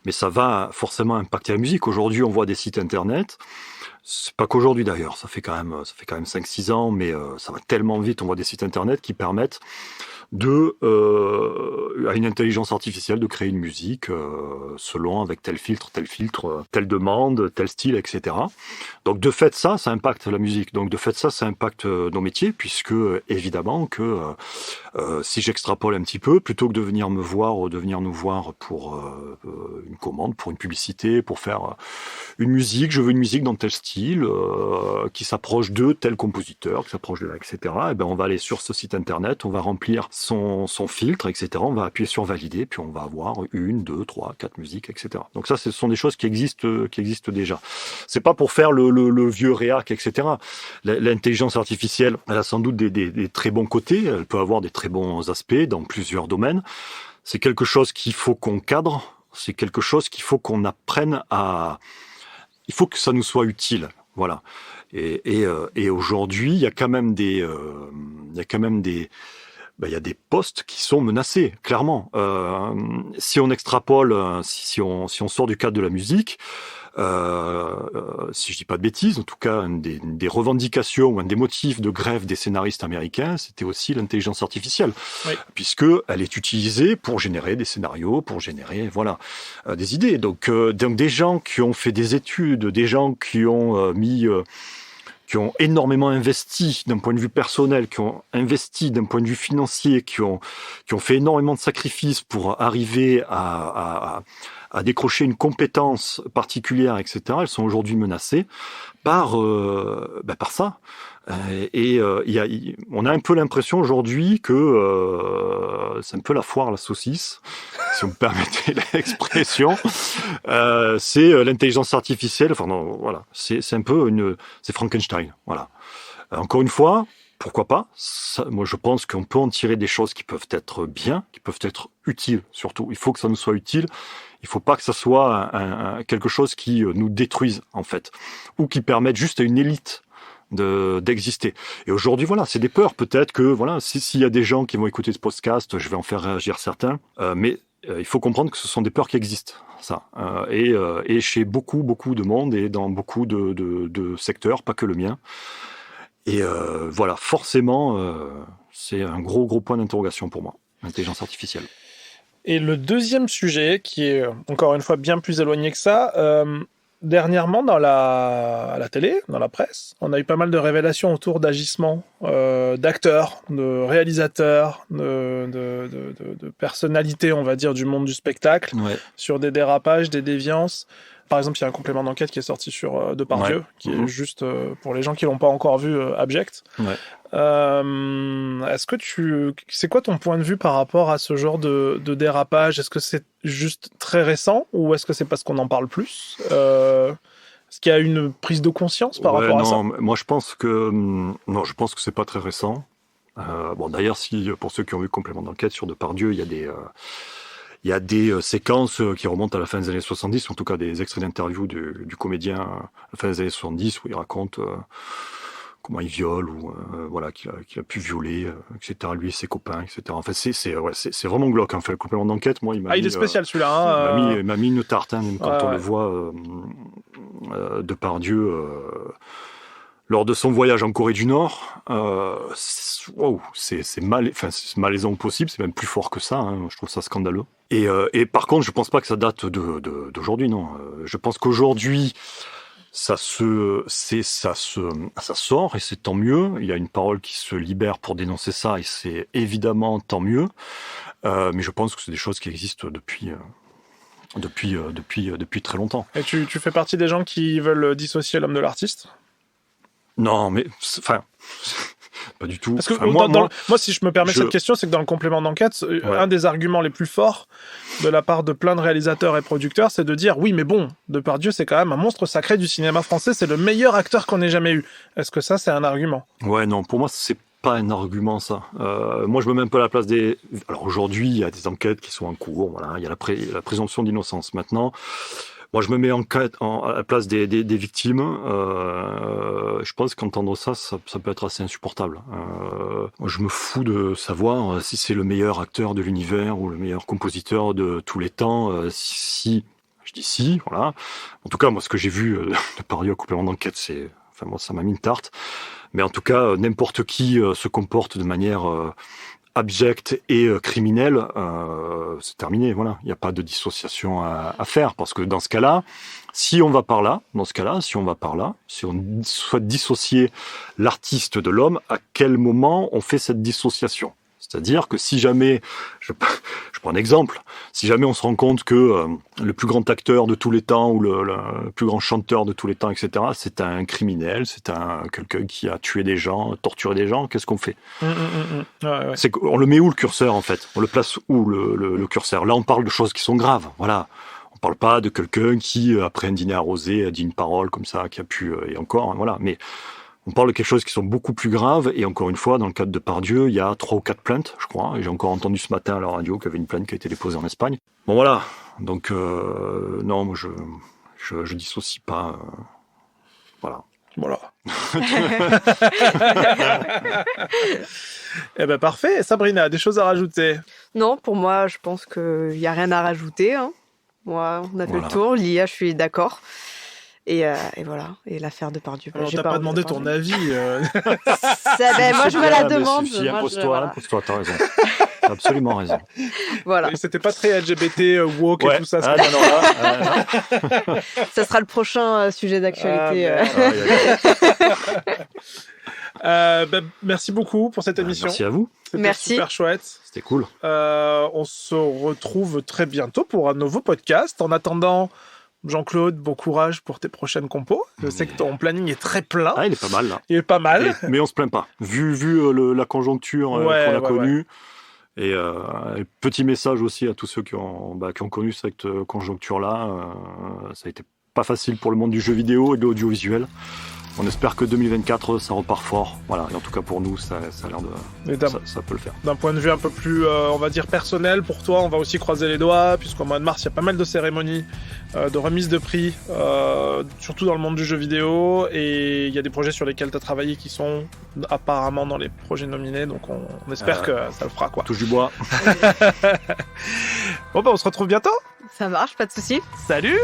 mais ça va forcément impacter la musique. Aujourd'hui, on voit des sites internet C'est pas qu'aujourd'hui d'ailleurs, ça fait quand même 5-6 ans, mais ça va tellement vite. On voit des sites internet qui permettent à une intelligence artificielle de créer une musique selon avec tel filtre, telle demande, tel style, etc. Donc de fait ça impacte la musique. Donc de fait ça impacte nos métiers, puisque évidemment que si j'extrapole un petit peu, plutôt que de venir me voir ou de venir nous voir pour une commande, pour une publicité, pour faire une musique, je veux une musique dans tel style, qui s'approche de tel compositeur, qui s'approche de là, etc. Et ben on va aller sur ce site internet, on va remplir son filtre, etc. On va appuyer sur valider, puis on va avoir 1, 2, 3, 4 musiques, etc. Donc ça, ce sont des choses qui existent déjà. C'est pas pour faire le vieux réac, etc. L'intelligence artificielle, elle a sans doute des très bons côtés, elle peut avoir des très bons aspects dans plusieurs domaines. C'est quelque chose qu'il faut qu'on cadre, c'est quelque chose qu'il faut qu'on apprenne à... Il faut que ça nous soit utile, voilà. Et aujourd'hui, il y a quand même des postes qui sont menacés, clairement. Si on extrapole, si on sort du cadre de la musique, si je dis pas de bêtises, en tout cas, des revendications ou un des motifs de grève des scénaristes américains, c'était aussi l'intelligence artificielle, oui. Puisque elle est utilisée pour générer des scénarios, pour générer, des idées. Donc des gens qui ont fait des études, des gens qui ont qui ont énormément investi d'un point de vue personnel, qui ont investi d'un point de vue financier, qui ont fait énormément de sacrifices pour arriver à décrocher une compétence particulière, etc. Elles sont aujourd'hui menacées par ça. On a un peu l'impression aujourd'hui que c'est un peu la foire à la saucisse, si vous me permettez l'expression. C'est l'intelligence artificielle. Enfin non, voilà, c'est un peu c'est Frankenstein. Voilà. Encore une fois, pourquoi pas ? Moi, je pense qu'on peut en tirer des choses qui peuvent être bien, qui peuvent être utiles. Surtout, il faut que ça nous soit utile. Il faut pas que ça soit quelque chose qui nous détruise en fait, ou qui permette juste à une élite d'exister. Et aujourd'hui, c'est des peurs. Peut-être que s'il y a des gens qui vont écouter ce podcast, je vais en faire réagir certains. Mais il faut comprendre que ce sont des peurs qui existent. Ça. Et chez beaucoup de monde et dans beaucoup de secteurs, pas que le mien. Et forcément, c'est un gros point d'interrogation pour moi, l'intelligence artificielle. Et le deuxième sujet, qui est encore une fois bien plus éloigné que ça, dernièrement dans à la télé, dans la presse, on a eu pas mal de révélations autour d'agissements d'acteurs, de réalisateurs, de personnalités, on va dire, du monde du spectacle, sur des dérapages, des déviances. Par exemple, il y a un complément d'enquête qui est sorti sur Depardieu, qui est juste, pour les gens qui l'ont pas encore vu, abject. Ouais. C'est quoi ton point de vue par rapport à ce genre de dérapage ? Est-ce que c'est juste très récent ou est-ce que c'est parce qu'on en parle plus ? Est-ce qu'il y a une prise de conscience par rapport à ça ? Moi je pense que c'est pas très récent. D'ailleurs, pour ceux qui ont vu complément d'enquête sur Depardieu, il y a des séquences qui remontent à la fin des années 70, en tout cas des extraits d'interviews du comédien à la fin des années 70 où il raconte comment il viole ou qu'il a pu violer, etc. Lui et ses copains, etc. En fait, c'est vraiment glauque. En fait, le complément d'enquête, moi, il est spécial celui-là. Il m'a mis une tarte, même quand on le voit Depardieu lors de son voyage en Corée du Nord. C'est malaisant possible. C'est même plus fort que ça. Je trouve ça scandaleux. Et par contre, je pense pas que ça date d'aujourd'hui. Non, je pense qu'aujourd'hui ça sort et c'est tant mieux. Il y a une parole qui se libère pour dénoncer ça et c'est évidemment tant mieux. Mais je pense que c'est des choses qui existent depuis très longtemps. Et tu fais partie des gens qui veulent dissocier l'homme de l'artiste ? Non, mais pas du tout. Parce que moi, si je me permets cette question, c'est que dans le complément d'enquête, un des arguments les plus forts de la part de plein de réalisateurs et producteurs, c'est de dire oui, mais bon, Depardieu, c'est quand même un monstre sacré du cinéma français, c'est le meilleur acteur qu'on ait jamais eu. Est-ce que ça, c'est un argument ? Ouais, non, pour moi, c'est pas un argument, ça. Moi, je me mets un peu à la place des... Alors aujourd'hui, il y a des enquêtes qui sont en cours, il y a la présomption d'innocence. Maintenant, moi, je me mets à la place des victimes. Je pense qu'entendre ça peut être assez insupportable. Moi, je me fous de savoir si c'est le meilleur acteur de l'univers ou le meilleur compositeur de tous les temps. Si Je dis si, voilà. En tout cas, moi, ce que j'ai vu de Pardieu à complément d'enquête, moi, ça m'a mis une tarte. Mais en tout cas, n'importe qui se comporte de manière abjecte et criminelle, c'est terminé, voilà. Il n'y a pas de dissociation à faire, parce que dans ce cas-là, si on souhaite dissocier l'artiste de l'homme, à quel moment on fait cette dissociation ? C'est-à-dire que si jamais, je prends un exemple, si jamais on se rend compte que le plus grand acteur de tous les temps ou le plus grand chanteur de tous les temps, etc., c'est un criminel, c'est quelqu'un qui a tué des gens, torturé des gens, qu'est-ce qu'on fait ? Ouais. C'est qu'on le met où le curseur en fait ? On le place où le curseur ? Là, on parle de choses qui sont graves, voilà. On parle pas de quelqu'un qui, après un dîner arrosé, a dit une parole comme ça, qui a pu, et encore, voilà. Mais on parle de quelque chose qui sont beaucoup plus graves, et encore une fois, dans le cadre de Pardieu, il y a 3 ou 4 plaintes, je crois, et j'ai encore entendu ce matin à la radio qu'il y avait une plainte qui a été déposée en Espagne. Bon voilà, donc non, moi je dissocie pas, voilà. Voilà. Eh ben parfait. Sabrina, des choses à rajouter ? Non, pour moi, je pense qu'il n'y a rien à rajouter. Hein. Moi, on a fait le tour. L'IA, je suis d'accord. Et voilà. Et l'affaire de Pardieu. On t'a pas demandé ton avis. Moi, je me la demande. Impose-toi, t'as raison. T'as absolument raison. Voilà. Et c'était pas très LGBT, woke et tout ça. Non. Ça sera le prochain sujet d'actualité. Merci beaucoup pour cette émission. Merci à vous. C'était super chouette. C'était cool. On se retrouve très bientôt pour un nouveau podcast. En attendant, Jean-Claude, bon courage pour tes prochaines compos. Je sais que ton planning est très plein. Ah, il est pas mal là. Il est pas mal. Mais on se plaint pas. Vu la conjoncture qu'on a connue. Et petit message aussi à tous ceux qui ont connu cette conjoncture-là. Ça a été pas facile pour le monde du jeu vidéo et de l'audiovisuel. On espère que 2024, ça repart fort. Voilà. Et en tout cas, pour nous, ça a l'air de... Ça peut le faire. D'un point de vue un peu plus, on va dire, personnel, pour toi, on va aussi croiser les doigts, puisqu'au mois de mars, il y a pas mal de cérémonies de remise de prix, surtout dans le monde du jeu vidéo. Et il y a des projets sur lesquels tu as travaillé qui sont apparemment dans les projets nominés. Donc, on espère que ça le fera, quoi. Touche du bois. Bon, on se retrouve bientôt. Ça marche, pas de souci. Salut.